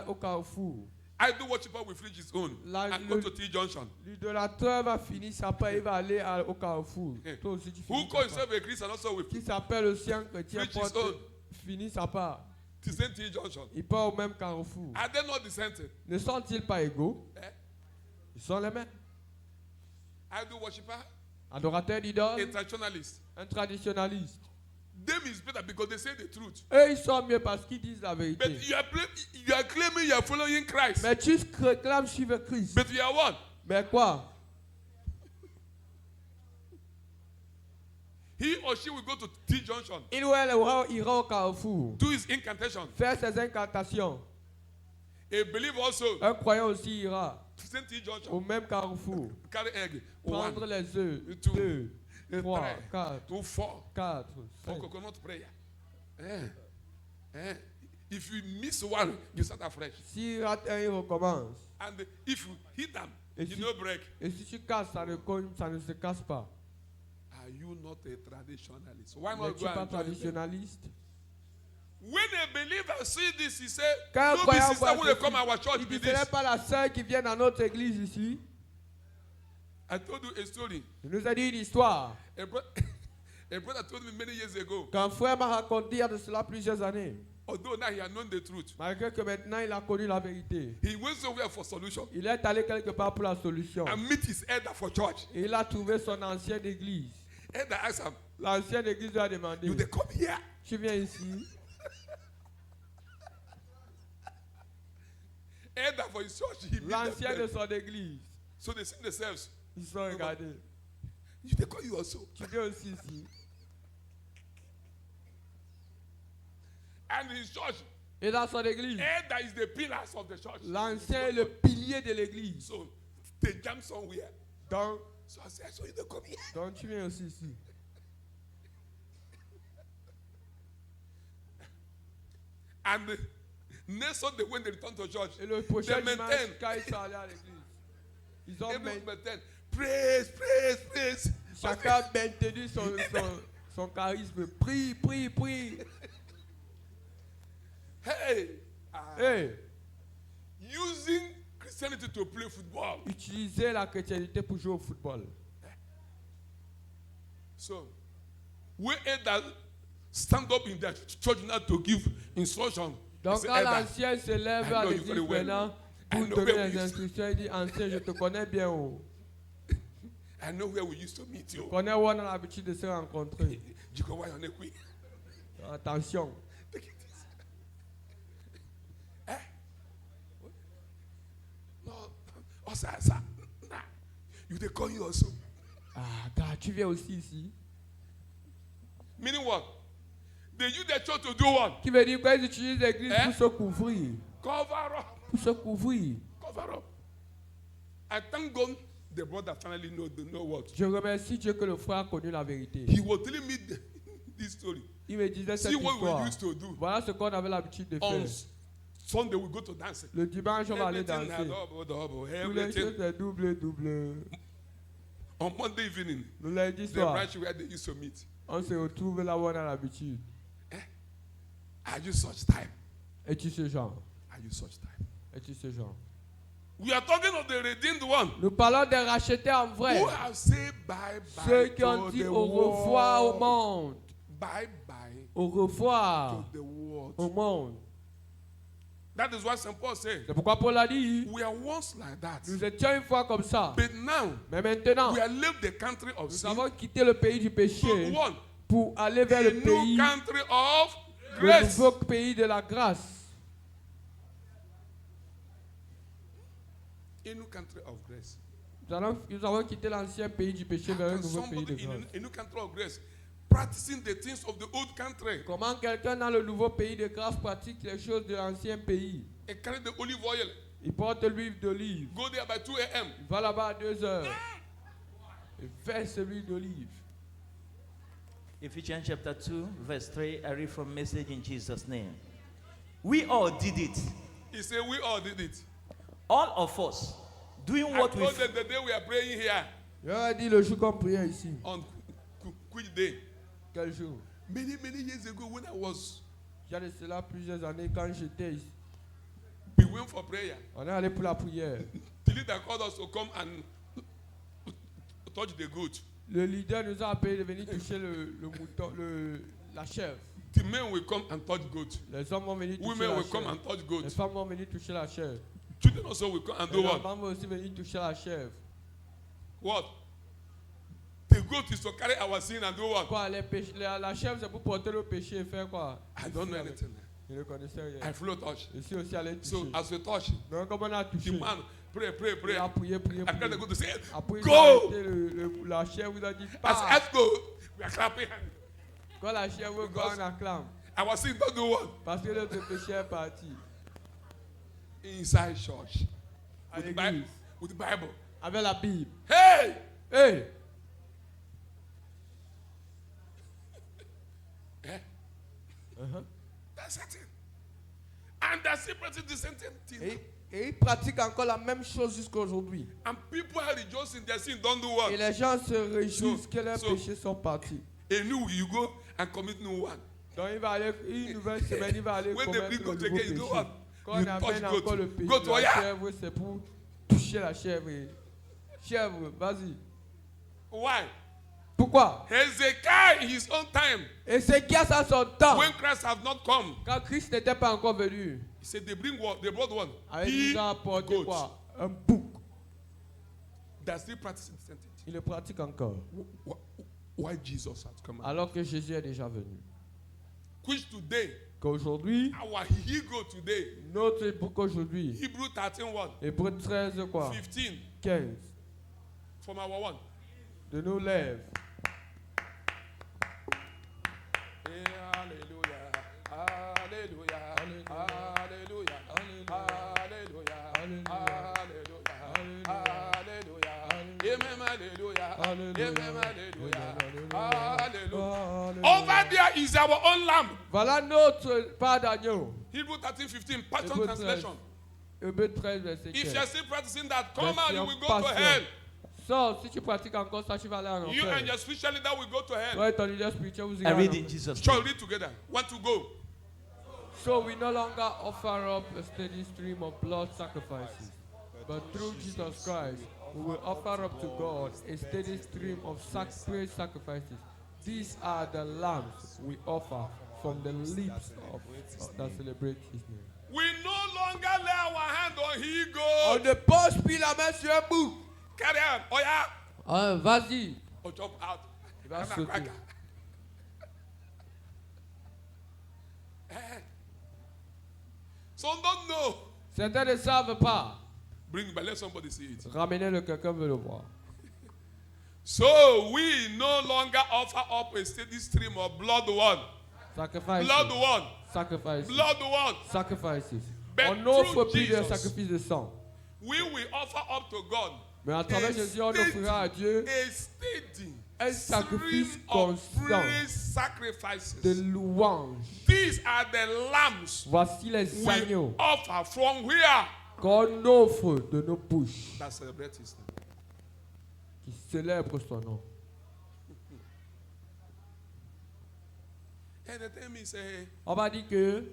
au carrefour. I do worshiper with fridge his own. And go to T Junction. L'idolâtreur va finir sa part, il va aller au carrefour. Toi aussi, tu Who finis calls sa part. himself a Christian also with Qui s'appelle aussi un chrétien, Preach his porte, own. finit sa part. the same T Junction? Ils part au même carrefour. Are they not the same thing? Ne sont-ils pas égaux? Eh? Ils sont les mêmes. I do worshiper, Adorateur a d'idole, traditionalist. un traditionnaliste. Them is better because they say the truth. Eux, ils sont mieux parce qu'ils disent la But vérité. you are claiming you are following Christ. Mais tu réclames suivre Christ. But you are what? Mais quoi? He or she will go to T Junction, Il ou elle ira au carrefour, do his incantation. faire ses incantations. A believer also Un croyant aussi ira to same T au Junction, même carrefour, carry egg. prendre One, les œufs, two, 2, 3, three, 4, 2, 4 4, for 5. coconut prayer. If you miss one, you start afresh. Si rate un, il recommence. And if you hit them, Et you si- no break. Et si tu casses, ça ne se casse pas. Are you not a traditionalist? Why not N'es-tu go pas and join them? traditionnaliste? When a believer see this, he say, Quand un no be croyant sister voit when they ceci, come our church il be dit, ce n'est this. pas la sœur qui vient dans notre église ici. I told you a story. Il nous a dit une histoire A, a brother told me many years ago, qu'un frère m'a raconté il y a de cela plusieurs années. although now he had known the truth, Malgré que maintenant il a connu la vérité. he went somewhere for solution Il est allé quelque part pour la solution. and meet his elder for church. Et il a trouvé son ancienne église. Elder asked him, L'ancienne église lui a demandé, you they come here? tu viens ici? Elder for his church, he meet L'ancienne de them. son église. So they see themselves. Ils sont regardés. You they call you also. Tu viens aussi ici. And his church, Et dans son église, elder is the pillars of the church. l'ancien est le pilier de l'église. So they jump somewhere. Donc, So I said, so you don't come here. donc tu viens aussi ici. And next Sunday when they return to church, Et le prochain they dimanche, maintain. quand ils sont allés à l'église, ils ont Everyone main- maintain. Praise, praise, praise. chacun a maintenu son charisme. Prie, prie, prie. Hey, Hey, using Christianity to play football. utilisez la chrétienté pour jouer au football. So, we that stand up in the church now to give instruction. Donc Say, quand "Elder, l'ancien se lève I à know you l'église very well. maintenant I pour know donner where we les used to- instructions, il dit ancien, je te connais bien. Oh. I know where we used to meet Je you. connais où on a l'habitude de se rencontrer. You go why on a queen. Attention. Take it easy. Eh? No, oh, sir. Nah. You they call you also. Ah, gars, tu viens aussi ici. Meaning what? They use their church to do what? Qui veut dire qu'ils utilisent l'église Eh? pour se couvrir. Cover up. Pour se couvrir. Cover up. I thank God the brother finally know what. Je remercie Dieu que le frère a connu la vérité. He was telling me this story. Il me disait cette See what we histoire. used to do. Voilà ce qu'on avait l'habitude de On faire. Sunday we go to dance. Le dimanche, on va aller Everything danser. double, Tous les everything. choses est double, double. On Monday evening, Le lundi the soir, branch where they used to meet. on se retrouve là où on a l'habitude. Are you such time? Es-tu ce genre? Are you such time? Es-tu ce genre? We are talking of the redeemed one. Nous parlons des rachetés en vrai. Who have said bye bye Ceux qui ont to dit the au revoir au world. monde. Bye bye Au revoir to the world. au monde. That is what St. Paul said. C'est pourquoi Paul a dit, We are once like that. nous étions une fois comme ça. But now, Mais maintenant, we have left the country of nous sin avons quitté le pays du to péché one, pour aller vers a le new pays, country of le grace. nouveau pays de la grâce. A new country of grace. Nous avons quitté l'ancien pays du péché vers un Can nouveau pays de somebody grâce. in a new country of grace practicing the things of the old country Comment quelqu'un dans le nouveau pays de grâce pratique les choses de l'ancien pays? and carry the olive oil? Il porte l'huile d'olive. Go there by 2 a.m. Il va là-bas à 2 heures. Il verse l'huile d'olive. Ephesians chapter 2, verse 3. I read from Message in Jesus' name. We all did it. He said, we all did it. All of us doing I what we told them the day we are praying here Je leur ai dit le jour qu'on priait ici. on which day? Quel jour? Many years ago when I was Il y a de cela plusieurs années quand j'étais ici. we went for prayer. On est allé pour la prière. The leader called us to come and touch the goat. Le leader nous a appelé de venir toucher le mouton, la chèvre. The men will come and touch goat. Les hommes vont venir toucher Women la will come chèvre. and touch Les goat. femmes vont venir toucher la chèvre. Children also will come and do Les what? enfants vont aussi venir toucher la chèvre. What? The goat is to carry our sin and do what? Quoi, la chèvre c'est pour porter le péché et faire quoi? I don't know anything. Je ne connaissais rien. I flow touch. Je suis aussi allé So toucher. as we touch, Donc comme on a touché, the man pray. il a prié, prié, I carry the prié. goat to say, Après, il a go! arrêté la chèvre, il a dit As pas. let's go, we are clapping. Quand la chèvre va, on acclame. Our sin don't do what? Parce que le péché est parti. Inside church. À With the Bible. l'église. With the Bible. Avec la Bible. Hey! Hey! Eh? Uh-huh. That's it. And they're still practicing the same thing. Et ils pratiquent encore la même chose jusqu'à aujourd'hui. And people are rejoicing their sin don't do what? Et les gens se réjouissent So- que leurs so- péchés sont partis. A new you go and commit new one. Donc il va aller, une nouvelle semaine, il va aller When commettre they le bring nouveau goat again, you péché. do what? Quand You on touch amène encore goat. le péché, Goat, la yeah. chèvre, c'est pour toucher la chèvre. Chèvre, vas-y. Why? Pourquoi? Hezekiah in his own time, Et c'est qui a ça son temps? when Christ have not come, Quand Christ n'était pas encore venu, he said they bring what? They brought one. avec nous a apporté goat. quoi? Un bouc. They're still practicing the same thing. Il le pratique encore. Why Jesus has come? Alors que Jésus est déjà venu. Which today, Qu'aujourd'hui, our Hebrew today, notre bouc aujourd'hui, Hebrew 13 what? Hébreu 13 quoi? 15. 15. from our one. de nos lèvres. Hallelujah. Hallelujah. Hallelujah. Hallelujah. Hallelujah. Amen. Hallelujah. Amen. Hallelujah. Over there is our own lamb. Voilà notre part d'agneau. Hebrew 13:15, Passion Hébreux Translation. Hébreux 13, verset If you 15. are still practicing that, come out, you Version will go to Passion. hell. Sors, si tu pratiques encore ça, tu vas aller en You and enfer. your spiritual leader will go to hell. Toi et ton leader spirituel, vous irez I en read enfer. in Jesus' Shall name. we read together? Want to go? So we no longer offer up a steady stream of blood sacrifices, but through Jesus Christ, we will offer up to God a steady stream of sacred sacrifices. These are the lambs we offer from the lips of that celebrate His name. We no longer lay our hand on he On goes. ne pose plus la main sur un bouc. Carry on. Oh yeah. Ah, vas-y. Oh, jump out. Il va sauter. Some don't know. Certains ne savent pas. Bring it, but let somebody see it. Ramenez-le, quelqu'un veut le voir. So we no longer offer up a steady stream of blood one. Sacrifices. Blood one. Sacrifices. Blood one. Sacrifices. But On n'offre through plus de Jesus, sacrifices de sang. We will offer up to God Mais à travers Jésus, on offrira à Dieu a steady un sacrifice stream of constant praise sacrifices. de louange. These are the lambs Voici les we agneaux offer from where? qu'on offre de nos bouches That celebrate his name. qui célèbrent son nom. And the thing is, On va dire que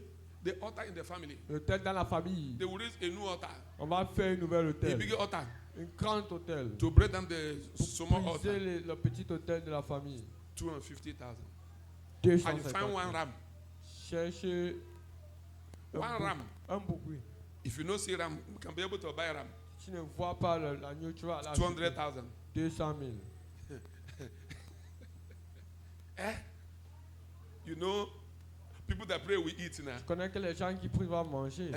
the altar in the family, l'autel dans la famille, they will raise a new altar, on va faire une nouvelle a autel, bigger altar, un grand autel. to break down the small Briser altar. le petit autel de la famille. 250,000. And you find 250. one ram. Cherchez One ram. un bouc, oui. If you don't see ram, you can be able to buy ram. Si tu ne vois pas l'agneau, tu vas là. 200,000. 200 000. You know, people that pray will eat now. Je connais que les gens qui prient vont manger.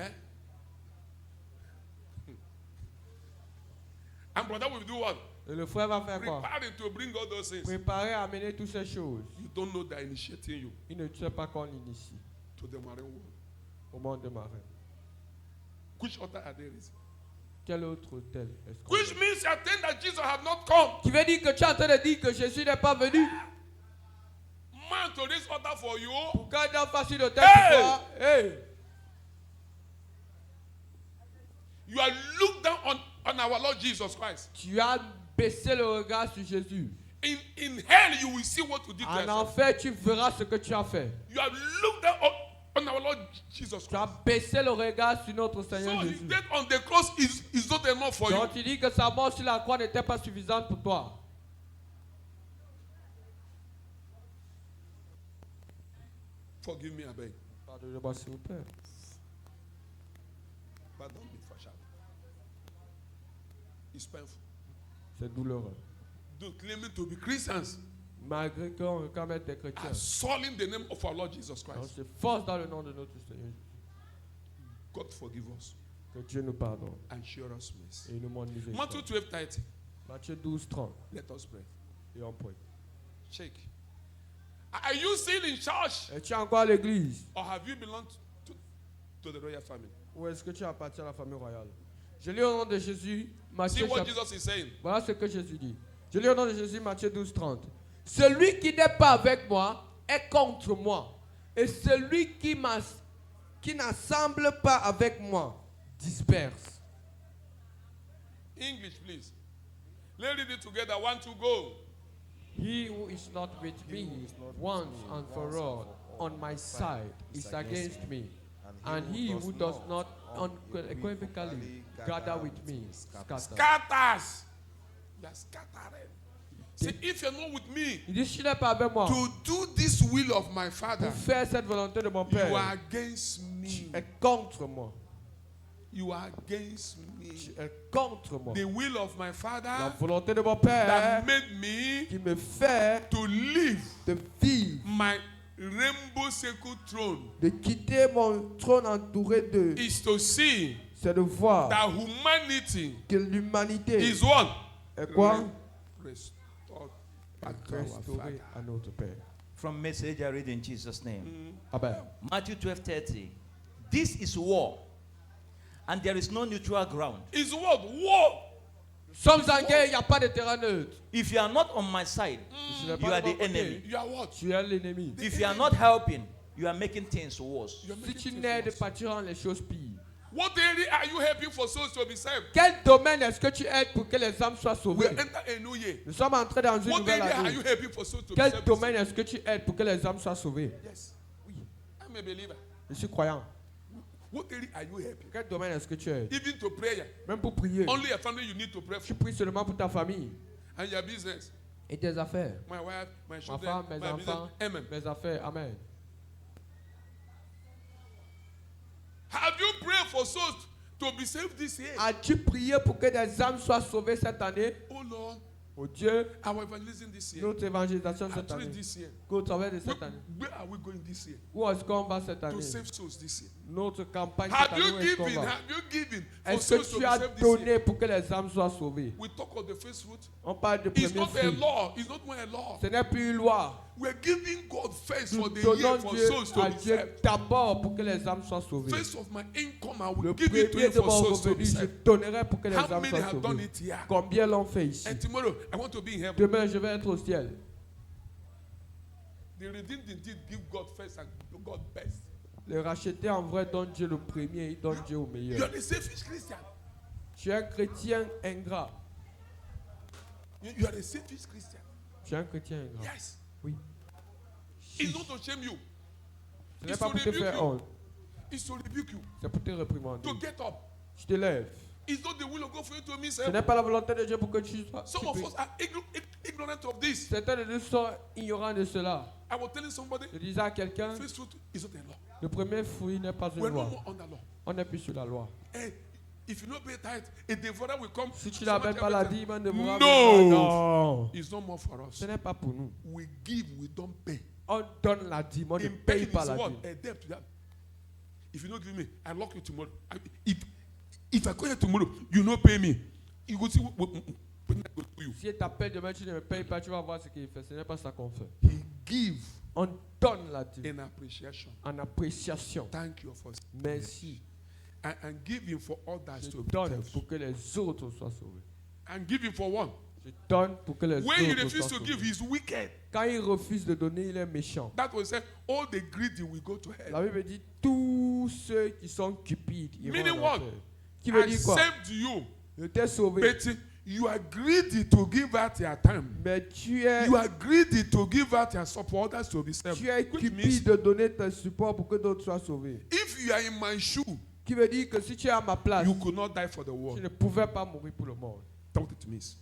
And brother will do what? Et le frère va faire quoi? Preparing to bring all those things. Préparer à amener toutes ces choses. You don't know they're initiating you Il ne sait pas qu'on initie to the marine world. au monde de marin. Which altar are they raising? Quel autre hôtel est-ce qu'on Which a? means you are saying that Jesus have not come. Qui veut dire que tu es en train de dire que Jésus n'est pas venu? Man to raise altar for you. Pourquoi il a fait une hôtel Hey! pour toi? Hey! You are looked down on our Lord Jesus Christ. Tu as baissé le regard sur Jésus. In hell, you will see what you did to En yourself. enfer, tu verras ce que tu as fait. You have looked down on our Lord Jesus Tu as Christ. baissé le regard sur notre Seigneur So his Jésus. death on the cross is not enough for you. Donc tu dis que sa mort sur la croix n'était pas suffisante pour toi. Forgive me, I beg. Pardonnez-moi s'il vous plaît. Pardon me for shout. It's painful. C'est douloureux. Don't claiming to be Christians. Malgré qu'on réclame être des chrétiens. Assaulting the name of our Lord Jesus On Christ. se force dans le nom de notre Seigneur. God forgive us Que Dieu nous pardonne and show us mercy. et nous montre Matthew miséricorde. 12:30. Matthieu 12, 30. Let us pray. Et on prie. Check. Are you still in church Es-tu encore à l'église? or have you belonged to the royal family? Ou est-ce que tu appartiens à la famille royale? Je lis au nom de Jésus, See Matthieu what chapitre... Jesus is saying. Voilà ce que Jésus dit. Je lis au nom de Jésus, Matthieu 12, 30. Celui qui n'est pas avec moi est contre moi. Et celui qui n'assemble pas avec moi disperse. English, please. Let's read it together. 1, 2, go. He who is not with me once and for all on my side is against me. And he who does not unequivocally gather with me scatters. Scatters. You are scattering. See, if you're not with me Il dit, si tu n'es pas avec moi to do this will of my Father, pour faire cette volonté de mon you Père, are against me. tu es contre moi. You are against Tu me. es contre moi. The will of my La Father volonté de mon Père that made me qui me fait to leave de vivre, my rainbow circle throne de quitter mon trône entouré de, is to see c'est de voir that humanity que l'humanité is what? est quoi? restored back to our restaurer Father. à notre Père. From Message I read in Jesus' name. Amen. Matthew 12:30. This is war, and there is no neutral ground. His word, war. Nous sommes en guerre, il n'y a pas de terrain neutre. If you are not on my side, Tu n'es you pas are de mon the côté, enemy. You are what? tu es l'ennemi. If you are not helping, you are making things worse. You are Si making tu things n'aides worse. pas, tu rends les choses pires. What area are you helping for souls to be saved? Quel domaine est-ce que tu aides pour que les âmes soient We sauvées? enter a new year. Nous sommes entrés dans une What nouvelle area are année. you helping for souls to be Quel saved? domaine est-ce que tu aides pour que les âmes soient sauvées? Yes. I'm a believer. Je suis croyant. What area are you helping? Quel domaine est-ce que tu aides? Even to prayer. Même pour prier. Only a family you need to pray Tu for. pries seulement pour ta famille And your business. et tes affaires. My wife, my Ma children, femme, mes my business. enfants, Amen. mes affaires. Amen. Have you prayed for souls to be saved this year? As-tu prié pour que des âmes soient sauvées cette année? Oh Lord, Oh Dieu, our evangelism this year. notre évangélisation cette Actually, année. this year. Qu'au travers de cette année. Where are we going this year? Où est-ce qu'on va cette To année? save souls this year. Notre campagne cette Have année, you où est-ce qu'on given? va? Have you given for Est-ce souls que to tu be as saved this year? donné pour que les âmes soient sauvées? We talk of the first fruit. On parle de It's premier not a fruit. law. It's not more a law. Ce n'est plus une loi. We're giving God first Nous for the year donnons for Dieu souls to à be Dieu saved. d'abord pour que les âmes soient sauvées. First of my income, I will Le give it to premier you de for mon souls to be revenu, je saved. donnerai pour que les How âmes many soient have done sauvées. it here? Combien l'ont fait ici? And tomorrow, I want to be in heaven. Demain, je vais être au ciel. The redeemed indeed give God first and God best. Les rachetés en vrai donnent Dieu le premier, ils donnent Dieu au You meilleur. are the selfish Christian. Tu es un chrétien ingrat. You are the selfish Christian. Tu es un chrétien ingrat. Yes. Oui. It's not to shame you. Ce n'est pas pour te faire honte, It's to rebuke you. c'est pour te réprimander. To get up. Tu te lèves. It's not the will of God for you to miss Ce heaven. n'est pas la volonté de Dieu pour que tu sois. Some of us are ignorant of this. Certains de nous sont ignorants de cela. I was telling somebody, Je disais à quelqu'un, first fruit is not a law. le premier fruit n'est pas une We're no loi. more under law. On n'est plus sur la loi. Hey, if you don't pay tithe, a devourer will come. Si tu so much n'appelles pas la everything. dîme, un dévoreur No. viendra. Non. It's not more for us. Ce n'est pas pour nous. We give, we don't pay. On donne la dîme, on ne In paye paying pas is la what? dîme. A debt to that. If you don't give me, I lock you tomorrow. If I call you tomorrow, you don't pay me. You go see what I go to you. Si il t'appelle demain, tu ne me payes pas, tu vas voir ce qu'il fait. Ce n'est pas ça qu'on fait. He give On donne la dîme in appreciation. en appréciation. Thank you for Merci. and giving for others Je to be donne saved. pour que les autres soient sauvés. And giving for one. Je donne pour que les When he autres refuses soient to give, sauvés. he's wicked. Quand il refuse de donner, il est méchant. That will say all the greedy will go to La hell. Bible dit tous ceux qui sont cupides iront Meaning en what? enfer. Qui veut I dire quoi? saved you, Je t'ai sauvé. but you are greedy to give out your time. Mais tu es You are greedy to give out your support for others to be saved. Tu es Which means cupide de donner ton support pour que d'autres soient sauvés. if you are in my shoe, Qui veut dire que si tu es à ma place, you could not die for the tu world. ne pouvais pas mourir pour le monde. That's what it means.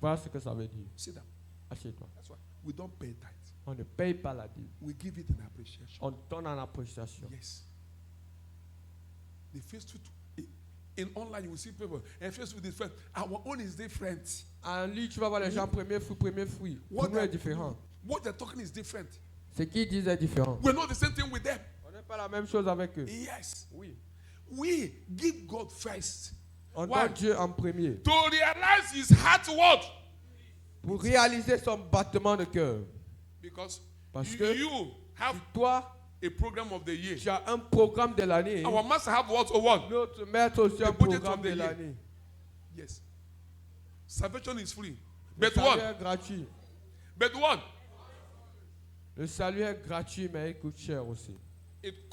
Voilà ce que ça veut dire. See that? Assieds-toi. That's why we don't pay tithe. On ne paye pas la dîme. We give it in appreciation. On donne en appréciation. Yes. The first two, in online you will see people, and first with different. Our own is different. En ligne, tu vas voir les gens premier fruit, premier fruit. Pour nous est différent. What they're talking is different. Ce qu'ils disent est différent. We're not the same thing with them. On n'est pas la même chose avec eux. Yes. Oui. We give God first. On Why? donne Dieu en premier. To realize his heart what? Pour réaliser son battement de cœur. Because Parce you, que you have Si toi, a program of the year. tu as un programme de l'année, Our master have what? Oh, one. notre maître aussi un The budget programme of the de year. l'année. Yes. Salvation is free. Le But salut one. est gratuit. But one. Le salut est gratuit, mais il coûte cher aussi. It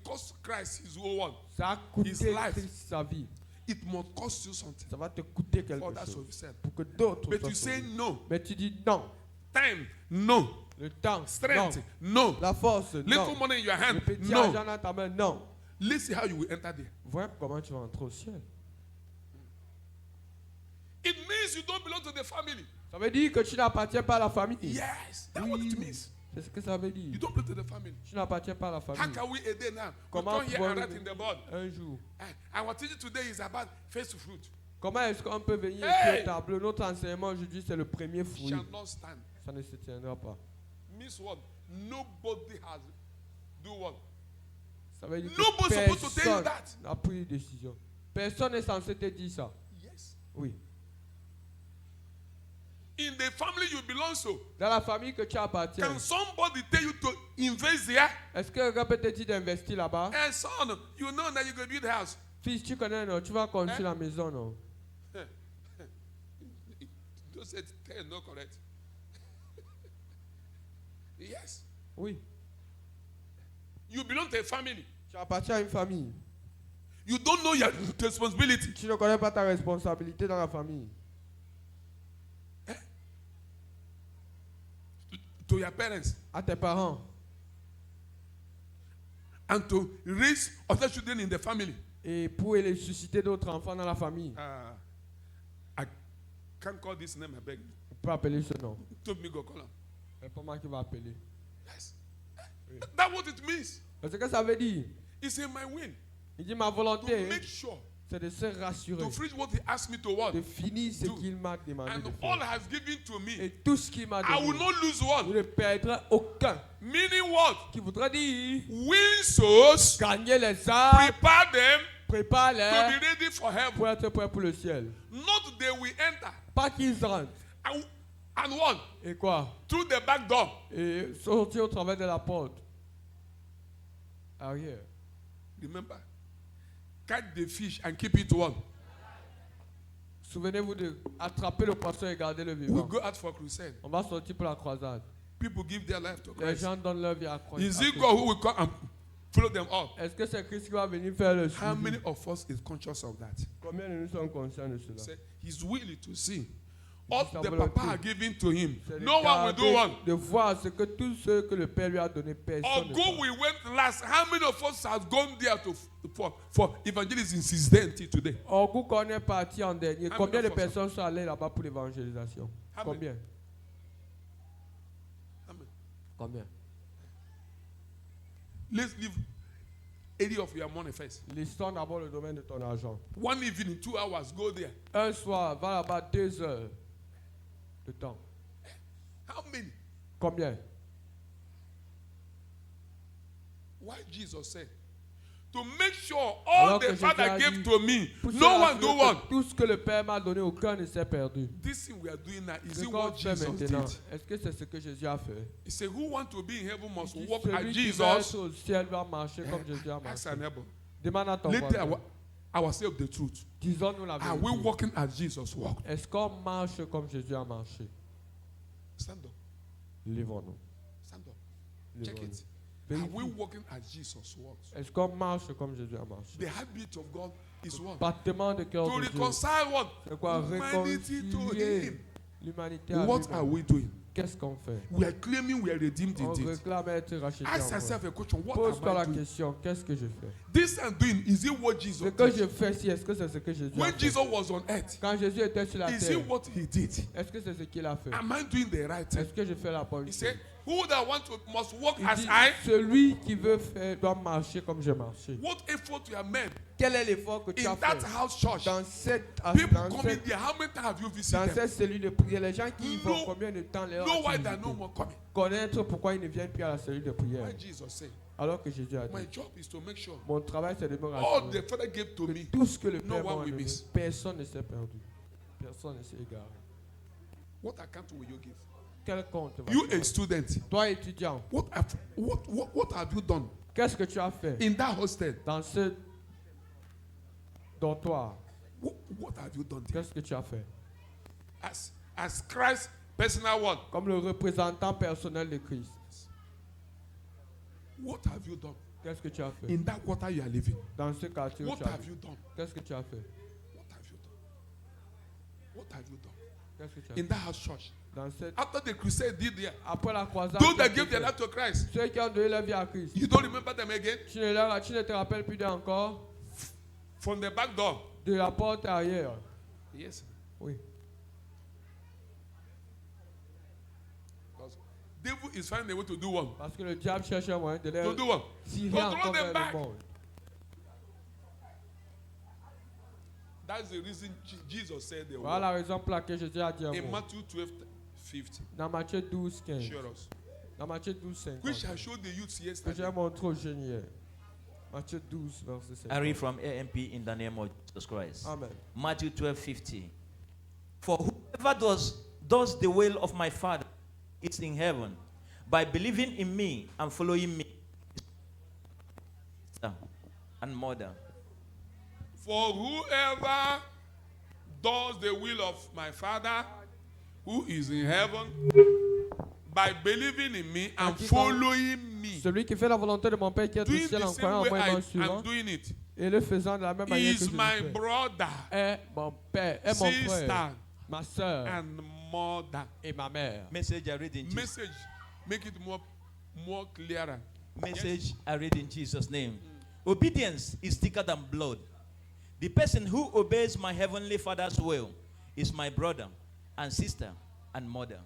costs Christ his whole one. Ça a coûté His life. Christ sa vie. It must cost you something. Ça va te coûter quelque For that to chose be said. pour que d'autres But soient you say sauvés. no. Mais tu dis non. Time, no. Le temps, Strength, non. no. La force, Little non. money in your Le hand, petit no. argent dans ta main, non. Let's see how you will enter there. Voilà comment tu vas entrer au ciel. It means you don't belong to the family. Ça veut dire que tu n'appartiens pas à la famille. Yes, that's what it means. C'est ce que ça veut dire. You don't belong to the family. Tu n'appartiens pas à la How famille. can we a day now? We Comment come here pouvons and write in the board. un jour? Our teaching today is about first fruit. Comment est-ce qu'on peut venir Hey! écrire au tableau? Notre enseignement aujourd'hui, c'est le premier fruit. Shall not stand. Ça ne se tiendra pas. Means what? Nobody has do what? Ça veut dire Nobody's que supposed to tell you personne that. n'a pris de décision. Personne n'est censé te dire ça. Yes. Oui. the family you belong to, Dans la famille que tu appartiens, can somebody tell you to invest there? est-ce que quelqu'un peut te dire d'investir là-bas? And son, you know that you can build a house. Fils, tu connais, non? Tu vas construire la maison, non? Don't say it's not correct. Yes. Oui. You belong to a family. Tu appartiens à une famille. You don't know your responsibility. Tu ne connais pas ta responsabilité dans la famille. To your parents À tes parents. and to raise other children in the family. Et pour les susciter d'autres enfants dans la famille. I can't call this name, I beg. On peut appeler ce nom. Don't me go call him. C'est pas moi qui va appeler. Yes. That's what it means. Parce que ça veut dire, It's in my will il dit ma to volonté, make sure c'est de se rassurer, to finish what he asked me to what. de finir ce Do. qu'il m'a demandé And de all faire. has given to me. Et tout ce qu'il m'a I will donné, not lose je one. ne perdrai aucun. Meaning what? Qui voudrait dire, Win souls, gagner les âmes, prepare them to prépare-les be ready for heaven. pour être prêts pour le ciel. Not they will enter. Pas qu'ils rentrent. And what? Et quoi? Through the back door. Et sortir au travers de la porte. Arrière. Remember, catch the fish and keep it warm. Souvenez-vous de attraper le poisson et garder le We vivant. go out for crusade. On va sortir pour la croisade. People give their life to Les Christ. gens donnent leur vie à Christ. Is it God who will come and follow them up? Est-ce que c'est Christ qui va venir faire le How suivi? many of us is conscious of that? Combien de nous sommes conscients de cela? Say, he's willing to see all Sa the volonté. papa are giving to him. C'est de No one will do garder, one. de voir ce que tout ce que le Père lui a donné, personne ne Although fait. we went last, how many of us have gone there for evangelism since then till today? Orgou qu'on est parti en dernier. How Combien many de of us? personnes sont allées là-bas pour l'évangélisation? How many? Combien? Amen. Combien? Let's leave area of your money first. Listons d'abord le domaine de ton argent. One evening, 2 hours, go there. Un soir, va là-bas 2 heures de temps. How many? Combien? Why Jesus said, to make sure all Alors the que Father Jésus a gave dit, to me, Pour no se one rassurer do que one. tout ce que le Père m'a donné, aucun ne s'est perdu. This thing we are doing now, is Ce it qu'on what fait Jesus maintenant, did? est-ce que c'est ce que Jésus a fait? He said, who want to be in heaven must Il dit, walk as celui qui veut être Jesus. au ciel doit marcher comme Jésus a Ask marché. our neighbor. Demande à ton Later, voisin. ourselves the truth. Disons-nous la Are we vérité. walking as Jesus walked? Est-ce qu'on marche comme Jésus a marché? Stand up. Lèvons-nous. Stand up. Check Lèvons-nous. it. Are we Vérifie. walking as Jesus walked? Est-ce qu'on marche comme Jésus a marché? The heartbeat of God is what? Battement de cœur To de Dieu. reconcile what? C'est quoi? Humanity to Réconcilier Him. l'humanité à What are lui-même. we doing? Qu'est-ce qu'on fait? We are claiming we are redeemed On indeed. réclame être racheté. Ask en yourself vrai. a question. What Pose-toi am I la doing? question, qu'est-ce que je fais? This I'm doing, is it what Ce Jesus que did? je fais, si est-ce que c'est ce que Jésus a When fait? Jesus was on earth, Quand Jésus était sur la is terre, it what He did? est-ce que c'est ce qu'il a fait? Am I doing the right thing? Est-ce que je fais la bonne He chose? said, who that want to must walk Il as dit, I? celui qui veut faire doit marcher comme j'ai marché. What effort you have made Quel est l'effort que tu in as that fait house church? dans cette, People dans come in cette, there. How many times have you dans visited them? cette cellule de prière? Les gens qui y vont, Know- combien de temps les Know why ont-ils they're no visité? more coming? Connaître pourquoi ils ne viennent plus à la cellule de prière. Why Jesus said, Alors que Jésus a my dit, job is to make sure mon travail c'est de me all rassurer the Father gave to que me, tout ce que le no Père one m'a will donné, miss. personne ne s'est perdu. Personne ne s'est égaré. what account will you give? Quel compte vas-tu You a rendre? student, Toi étudiant, what have you done qu'est-ce que tu as fait in that hostel? dans ce dortoir? What have you done there? Qu'est-ce que tu as fait? As Christ's personal one, Comme le représentant personnel de Christ, what have you done qu'est-ce que tu as fait? in that quarter you are living? Dans ce quartier où What tu as have you done? qu'est-ce que tu as fait? What have you done? What have you done Qu'est-ce que tu as in fait? that house church? Dans cette... After the crusade did there, Après la croisade, those that qu'est-ce gave que their tu life to Christ, fais? Ceux qui ont donné leur vie à Christ, you don't remember them again? tu ne te rappelles plus d'eux encore? From the back door. De la porte arrière. Yes. Oui. Because devil is finding a way to do one. Parce que le diable cherche un moyen de les To do one. tirer Control encore them vers back. le monde. That's the reason Jesus said the Voilà word. la raison pour laquelle Jésus a dit un In mot. Matthew 12:50, Dans Matthieu 12, 15. share us. Dans Matthieu 12, 5. Which I showed the youth Que yesterday. j'ai montré aux jeunes hier. Matthieu 12, verset 5. I read from AMP in the name of Jesus Christ. Amen. Matthew 12:50. For whoever does the will of my Father is in heaven, by believing in me and following me, and mother. For whoever does the will of my Father who is in heaven, by believing in me and following me, Celui qui fait la volonté de mon Père qui est au doing ciel the en same croyant en way moi et I en suivant, am doing it, et le faisant de la même manière que je is le my fais, brother est mon père, est mon sister frère, ma soeur and mother. et ma mère. Message I read in Jesus. Message, make it more clearer. Message I read in Jesus' name. Obedience is thicker than blood. The person who obeys my heavenly Father's will is my brother and sister and mother.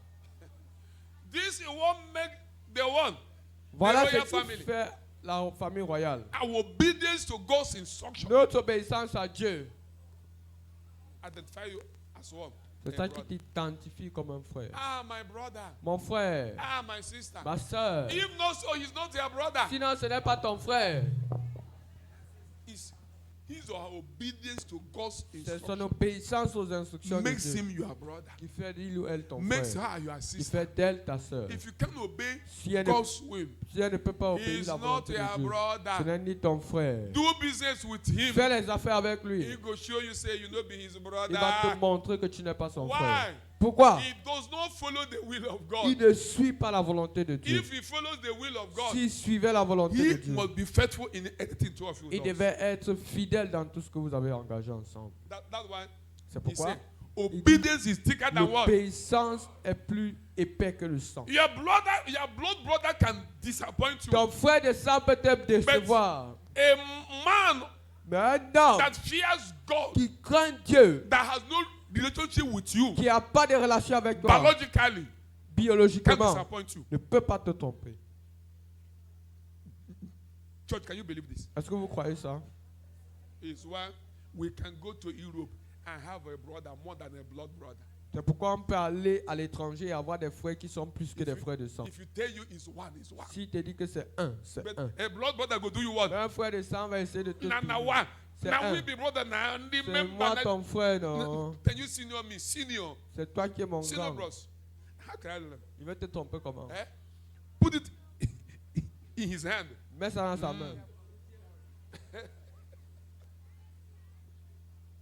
This is what make the one, Voilà the ce royal qui family. fait la famille royale. Our obedience to God's instruction Notre obéissance à Dieu, identify you as one. c'est A ça qui brother. t'identifie comme un frère. Ah, my brother. Mon frère, Ah, my sister. ma soeur. If not so, he's not your brother. Sinon, ce n'est pas ton frère. It's his or her obedience to God's C'est son instruction obéissance aux instructions de makes Dieu him your brother. qui fait d'il ou elle ton Makes frère. her your Qui sister. fait d'elle ta soeur. If you can obey Si elle, ne, God's will, si elle ne peut pas obéir he's la not volonté de your Dieu, ce brother. n'est ni ton frère. Do business with him. Fais les affaires avec He lui. go show you, say you know be his Il va brother. te montrer que tu n'es pas son Why? frère. Pourquoi? He does not follow the will of God. Il ne suit pas la volonté de Dieu. If he follows the will of God, S'il suivait la volonté de he Dieu, must be faithful in anything two of you il does. devait être fidèle dans tout ce que vous avez engagé ensemble. That's why C'est he pourquoi said, obedience is thicker than what? l'obéissance est plus épais que le sang. Your blood brother can disappoint you. Ton frère de sang peut te décevoir. A man Mais un homme that fears God, qui craint Dieu, that has no relationship with you, qui n'a pas de relation avec toi, biologically, can biologiquement, disappoint you. ne peut pas te tromper. Church, can you believe this? Est-ce que vous croyez ça? It's why we can go to Europe and have a brother more than a blood brother. C'est pourquoi on peut aller à l'étranger et avoir des frères qui sont plus que des frères de sang. If you tell you it's one, it's one. S'il te dit que c'est un, c'est But un. a blood brother go do you what? Mais un frère de sang va essayer de te Now tuer. one. C'est Now un. we be brother now. C'est Remember moi that. ton frère, non. Can you senior me? Senior. C'est toi qui es mon Senior grand. bros. How can I learn? Il va te tromper comment? Eh? Put it in his hand. Mets ça dans sa main.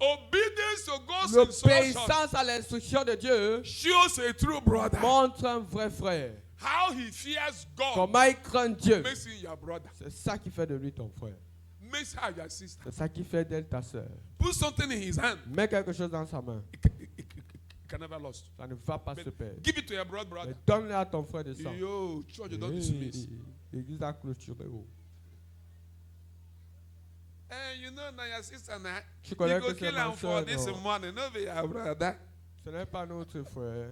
Obedience to God's instruction L'obéissance à l'instruction de Dieu shows a true brother. montre un vrai frère. How he fears God Comment il craint Dieu. makes him your brother. C'est ça qui fait de lui ton frère. Makes her your sister. C'est ça qui fait d'elle ta soeur. Put something in his hand. Mets quelque chose dans sa main. It can never lost. Ça ne va pas But se perdre. give it to your brother. Mais donne-le à ton frère de sang. Yo, church, you don't dismiss. L'église a clôturé. Oh. You know, now your sister now. Tu You connais go que c'est kill ma him for soeur, this non? money. No, be your brother. Ce n'est pas notre frère.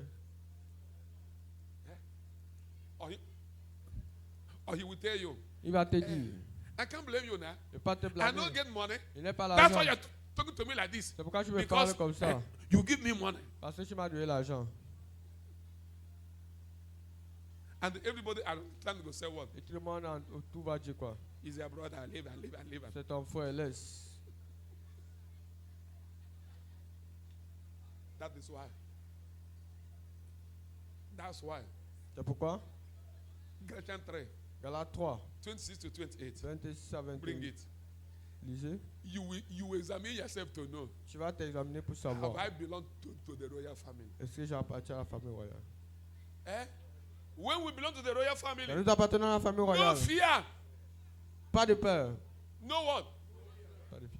Or he will tell you, Il va te dire. I can't blame you now. Ne pas te I blâmer. don't get money. Il n'est pas That's why l'argent. you're talking to me like this. C'est pourquoi tu me Because parles comme ça. you give me money. Parce que tu m'as donné l'argent. And everybody are planning to say what? Et tout le monde, tout va dire quoi? Is your brother. Live and live and live. C'est ton frère, laisse. That is why. That's why. C'est pourquoi? Galatians 3, Galates 3, 26 to 28. 26 à 28. Bring it. Lisez. You will examine yourself to know. Tu vas t'examiner pour Have savoir. I belong to the royal family? Est-ce que j'appartiens à la famille royale? Eh? When we belong to the royal family, Quand nous appartenons à la famille no royale, fear. pas de peur. No what? Pas de peur.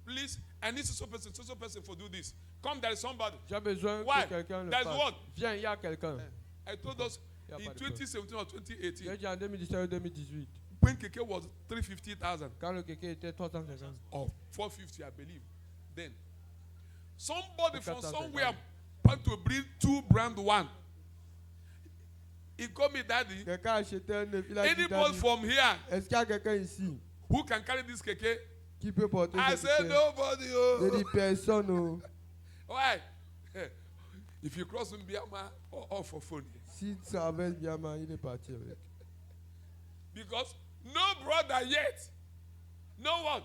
Please, I need so person for do this. Come, there is somebody. J'ai besoin Why? que quelqu'un le There's fasse. what? Viens, il y a quelqu'un. I told us Yeah, in by the way. 2017 or J'ai 2018, dit en 2017 ou 2018, when Keke was 350,000 quand le kéké était 350. or 450, I believe. Then somebody from 450. somewhere want to bring two brand one. He called me daddy. Quelqu'un a acheté un neuf. Il a dit, Anybody Daddy, from here est-ce qu'il y a quelqu'un ici who can carry this Keke? qui peut porter I ce said kéké? nobody. J'ai Oh. dit personne. Oh. Why? If you cross Mbiama or for phone. Si tu traverses bien, il est parti avec. Because no brother yet. No one.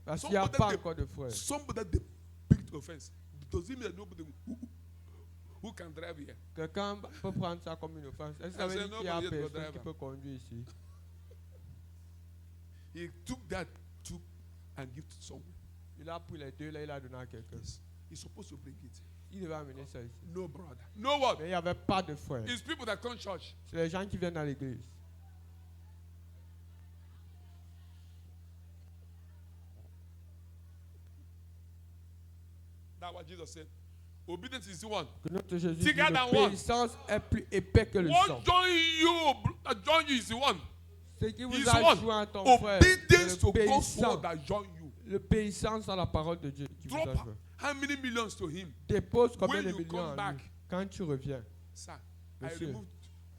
Parce qu'il n'y a Somebody pas they- encore de frère. Somebody that they picked offense. Does it mean that nobody who can drive here? Quelqu'un peut prendre ça comme une offense. Est-ce que ça I veut said, dire qu'il y a nobody is the personne qui driver. peut conduire ici? He took that took and give to someone. Il a pris les deux, là, il a donné à quelqu'un. Yes. He's supposed to bring it. Il devait amener ça ici. No brother. No what? Mais il n'y avait pas de frère. It's people that come church. C'est les gens qui viennent à l'église. That's what Jesus said. Obedience is the one. Que notre Jésus dit, Thicker than l'obéissance est plus épais que le sang. What join you is the one. Ce qui vous Is a one. joint à ton frère, Obedience c'est to God's l'obéissance. word that join you. L'obéissance à la parole de Dieu qui vous a Drop joint. how many millions to him? Dépose combien When de you millions come en back. lui. Quand tu reviens, Sir, Monsieur. I removed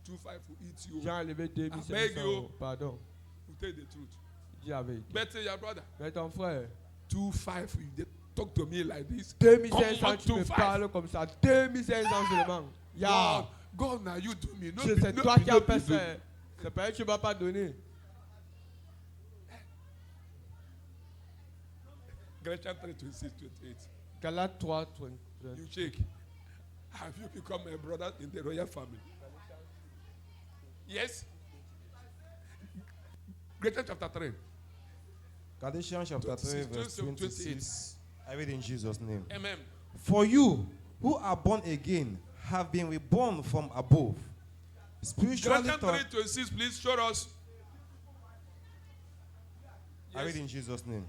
2,500 for eat you. j'ai enlevé beg 2500 you. euros. Pardon. To tell the truth. Dis la vérité. Better your brother. Mais ton frère, 2,500. You dey talk to me like this. 2500, Come on, tu me 2,500. parles comme ça. 2500 seulement. Ya, God, now you do me. No, c'est no, toi qui as no, fait no, ça. C'est pas que tu ne vas pas donner. Galatians 3, 26, 28. Galates 3, 20. You shake. Have you become a brother in the royal family? Yes. Galatians chapter 3. Galatians chapter 3, 26, verse 26. I read in Jesus' name. Amen. For you who are born again have been reborn from above. Spiritually Galatians 3, 26, please show us. I read in Jesus' name.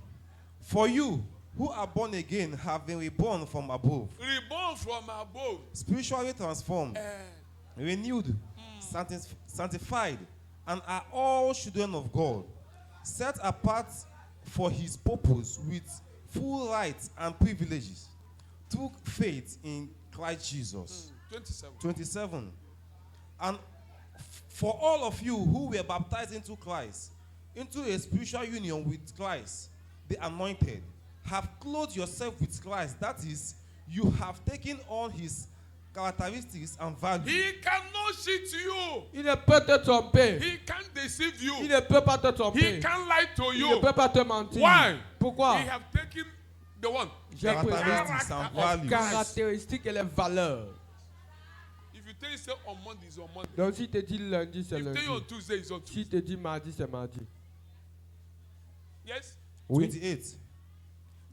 For you who are born again have been reborn from above. Reborn from above. Spiritually transformed, renewed, sanctified, and are all children of God, set apart for his purpose with full rights and privileges, through faith in Christ Jesus. 27. 27. And for all of you who were baptized into Christ, into a spiritual union with Christ, the anointed, have clothed yourself with Christ. That is, you have taken on his characteristics and values. He cannot cheat you. Il ne peut te tromper. He can't deceive Il you. ne peut pas te He tromper. can't lie to Il ne you. peut pas te mentir. Why? Pourquoi? He have taken the one. J'ai pris Characteristics and les values. caractéristiques et les valeurs. If you tell you say on Monday is on Monday. Donc si te dit lundi, c'est If you tell you on lundi. Tuesday is on Si Tuesday. te dit mardi, c'est mardi. Yes. 28.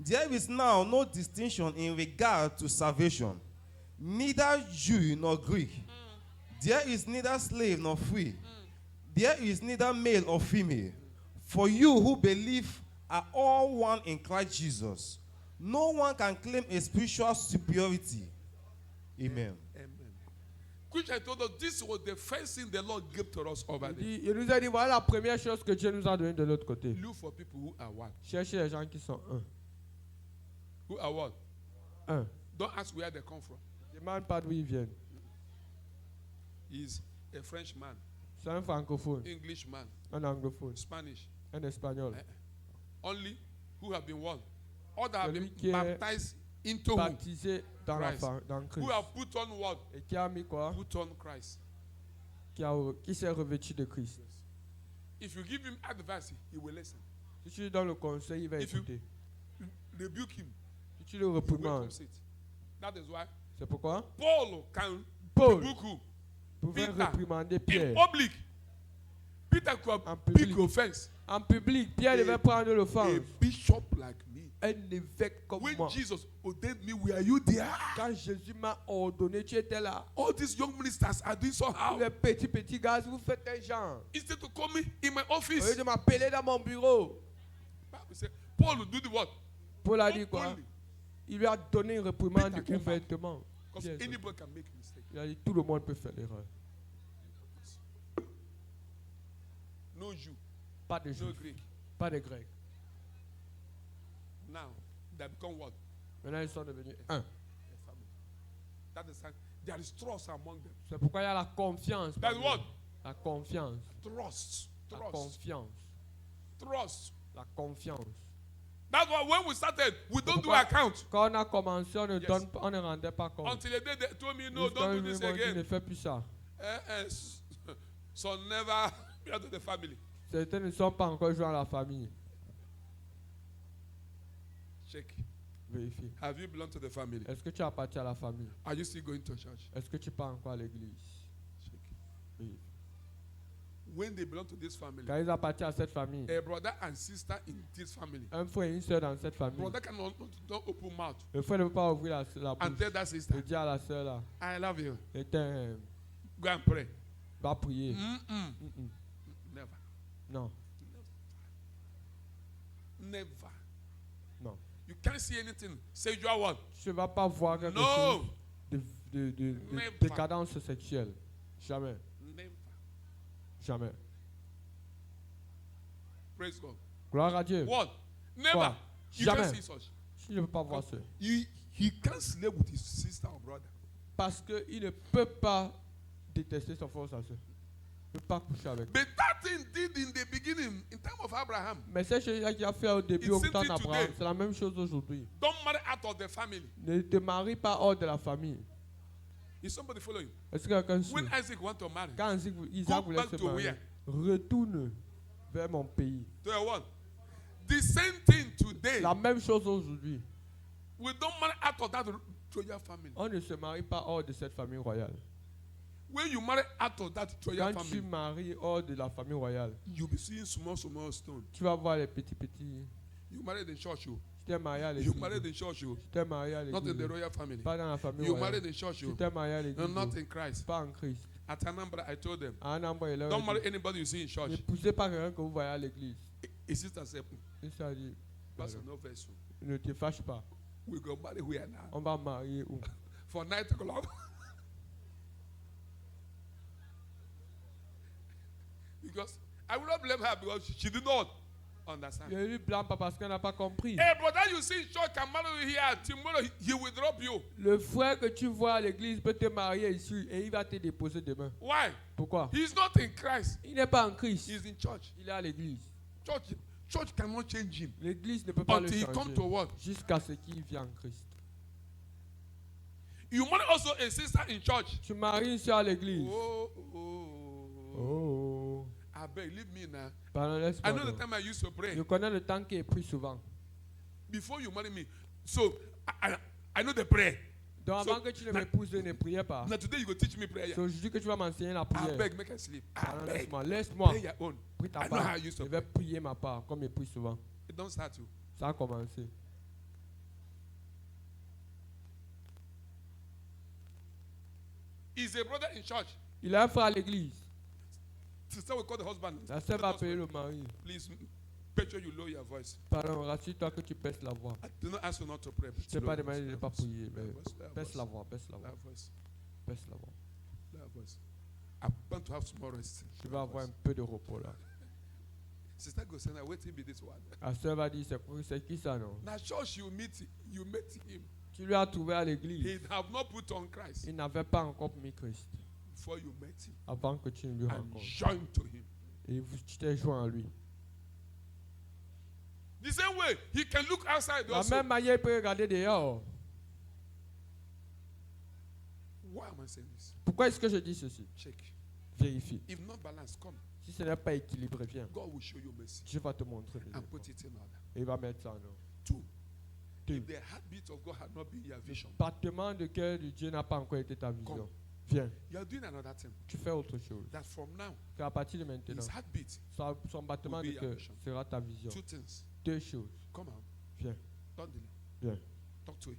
There is now no distinction in regard to salvation, neither Jew nor Greek. There is neither slave nor free. There is neither male or female. For you who believe are all one in Christ Jesus. No one can claim a spiritual superiority. Amen. Amen. Which I told us this was the first thing the Lord gave to us over there. Il nous a dit, voilà la première chose que Dieu nous a donnée de l'autre côté. Look for people who are one. Cherchez les gens qui sont un. Who are one. Un. Don't ask where they come from. Demande pas d'où ils viennent. He's a Frenchman, C'est un francophone, Englishman, un anglophone, Spanish. un espagnol. Only who have been one. Others have been Celui qui est baptized into who? Baptisé dans, Christ. dans Christ. Who have put on what? Et qui a mis quoi? Put on Christ. Qui s'est revêtu de Christ. If you give him advice, he will listen. Si tu lui donnes le conseil, il va If you- écouter. Rebuke him. Si tu le He will réprimandes, come sit. That is why c'est pourquoi Paul can Paul rebuke who? pouvait Peter. réprimander In Pierre. public. Peter could En have public. big offense. En public, Pierre A- devait prendre A l'offense. bishop like me. Un évêque comme When moi. Jesus ordained me, were you there? Quand Jésus m'a ordonné, tu étais là. All these young ministers are doing somehow. Les petits gars, vous faites un genre. Instead to call me in my Au lieu office. de m'appeler dans mon bureau. Bible say, Paul will do the what? Paul a dit quoi? Openly. Il lui a donné une réprimande Peter came back. ouvertement. Because Yes. anybody can make mistake. Il a dit tout le monde peut faire l'erreur. No Jew, Pas de no juifs, Greek. pas de grecs. Now they become what? Maintenant ils sont devenus un. A family. That is how there is trust among them. C'est pourquoi il y a la confiance. That's parmi what? eux. La confiance. Trust. La Trust. confiance. Trust. La confiance. That's why when we started, we don't do pourquoi- account. Quand on a commencé, on ne, Yes. donne, on ne rendait pas compte. Until the day they told me, no, Jusqu'à don't un do this moment, il ne again. fait plus ça. Son never belong to the family. Certains ne sont pas encore joués à la famille. Check. Vérifie. Have you belonged to the family? Est-ce que tu appartiens à la famille? Are you still going to church? Est-ce que tu pars encore à l'église? Check. Oui. When they belong to this family, Quand ils appartiennent à cette famille, a brother and sister in this family, un frère et une soeur dans cette famille, brother cannot don't open mouth le frère ne peut pas ouvrir la and bouche tell that sister, et dire à la soeur là, I love you. et t'aimes, Go and pray. va prier. Mm-mm. Mm-mm. Never. Non, Never. non. You can't see anything. Say you are what? Tu ne vas pas voir quelque No. chose de Never. décadence sexuelle. Jamais, Never. jamais. Praise God. Gloire à Dieu. What? Never. Quoi? You Jamais. can't see such. Tu ne peux pas voir ça. He can't sleep with his sister or brother. Parce qu'il ne peut pas détester son frère ou sa soeur. Il ne peut pas coucher avec. But that thing did in the beginning, in time of Abraham. Mais c'est ce qu'il a fait au début, It's au same temps thing d'Abraham. today. C'est la même chose aujourd'hui. Don't marry out of the family. Ne te marie pas hors de la famille. Is somebody following? Est-ce que quelqu'un suit? When Isaac want to marry, Quand Isaac voulait back se to marier, where? retourne vers mon pays. to a what? The same thing today. La même chose aujourd'hui. We don't marry out of that royal family. On ne se marie pas hors de cette famille royale. When you marry out of that royal Quand tu family, maries hors de la famille royale, you'll be seeing small stones. tu vas voir les petits. You married in church, Tu t'es marié à you l'église. married in church, Tu t'es marié à not in the l'église. royal family. Pas dans la famille You married royale. in church, Tu t'es marié à l'église. not in Christ. Pas en Christ. At Anambra, I told them, À Anambra, il leur a don't dit, marry anybody you see in church. n'épousez pas quelqu'un que vous voyez à l'église. A sister said, Et ça dit, Pastor, no verse. ne te fâche pas. We go marry where now? On va marier où? For 9 o'clock. Because I will not blame her because she did not understand. Il lui blâme pas parce qu'elle n'a pas compris. Hey, brother, you see in church can marry you here. Tomorrow he will drop you. Le frère que tu vois à l'église peut te marier ici et il va te déposer demain. Why? Pourquoi? He's not in Christ. Il n'est pas en Christ. He's in church. Il est à l'église. Church cannot change him L'église ne peut pas le until he come to changer what? jusqu'à ce qu'il vienne en Christ. You marry also a sister in church. Tu maries une soeur à l'église. Oh. Oh. I beg, leave me now. Pardon, I laisse-moi. know the donc. time I used to pray. Je connais le temps qui est pris souvent. Before you marry me. So, I know the prayer. Donc So, avant que tu ne m'épouses, ne priez pas. Now today you go teach me prayer. C'est aujourd'hui que tu vas m'enseigner la I prière. beg, make her sleep. I Pardon, beg. laisse-moi. Laisse-moi. Pray your own. Prie ta I know how part. I used Je to vais pray. prier ma part, comme il prie souvent. It don't start you. Ça a commencé. He's a brother in church. Il a un frère à l'église. Sister will call the husband. La sœur va appeler le mari. Please, make sure you lower your voice. Pardon, rassure-toi que tu baisses la voix. I do not ask you not to pray. Je ne t'ai pas demandé de ne pas prier, mais Lower baisse la voix, baisse la voix, voice. baisse la voix. Lower voice. I want to have small rest. Je vais avoir un peu de repos là. Sister goes, "Now wait till be this one." La sœur va dire, c'est qui ça non? Now church you met him. Tu lui as trouvé à l'église. He have not put on Christ Il n'avait pas encore mis Christ before you met him avant que tu ne lui and rencontres. joined to him. Et tu t'es joint à lui. The same way he can look outside De la also. même manière, il peut regarder dehors. Why am I saying this? Pourquoi est-ce que je dis ceci? Check. Vérifie. If not balanced, come. Si ce n'est pas équilibré, viens. God will show you mercy Je vais te montrer. and put it in order. Et il va mettre ça en ordre. Two. Two. If the heartbeat of God had not been your vision, Battement de cœur de Dieu n'a pas encore été ta vision. Come. Viens, you are doing another thing. tu fais autre chose. That from now, Qu'à partir de maintenant, his heartbeat, son battement will de be cœur your vision. sera ta vision. two things. Deux choses. Come on. Viens, Don't delay. viens. Talk to him.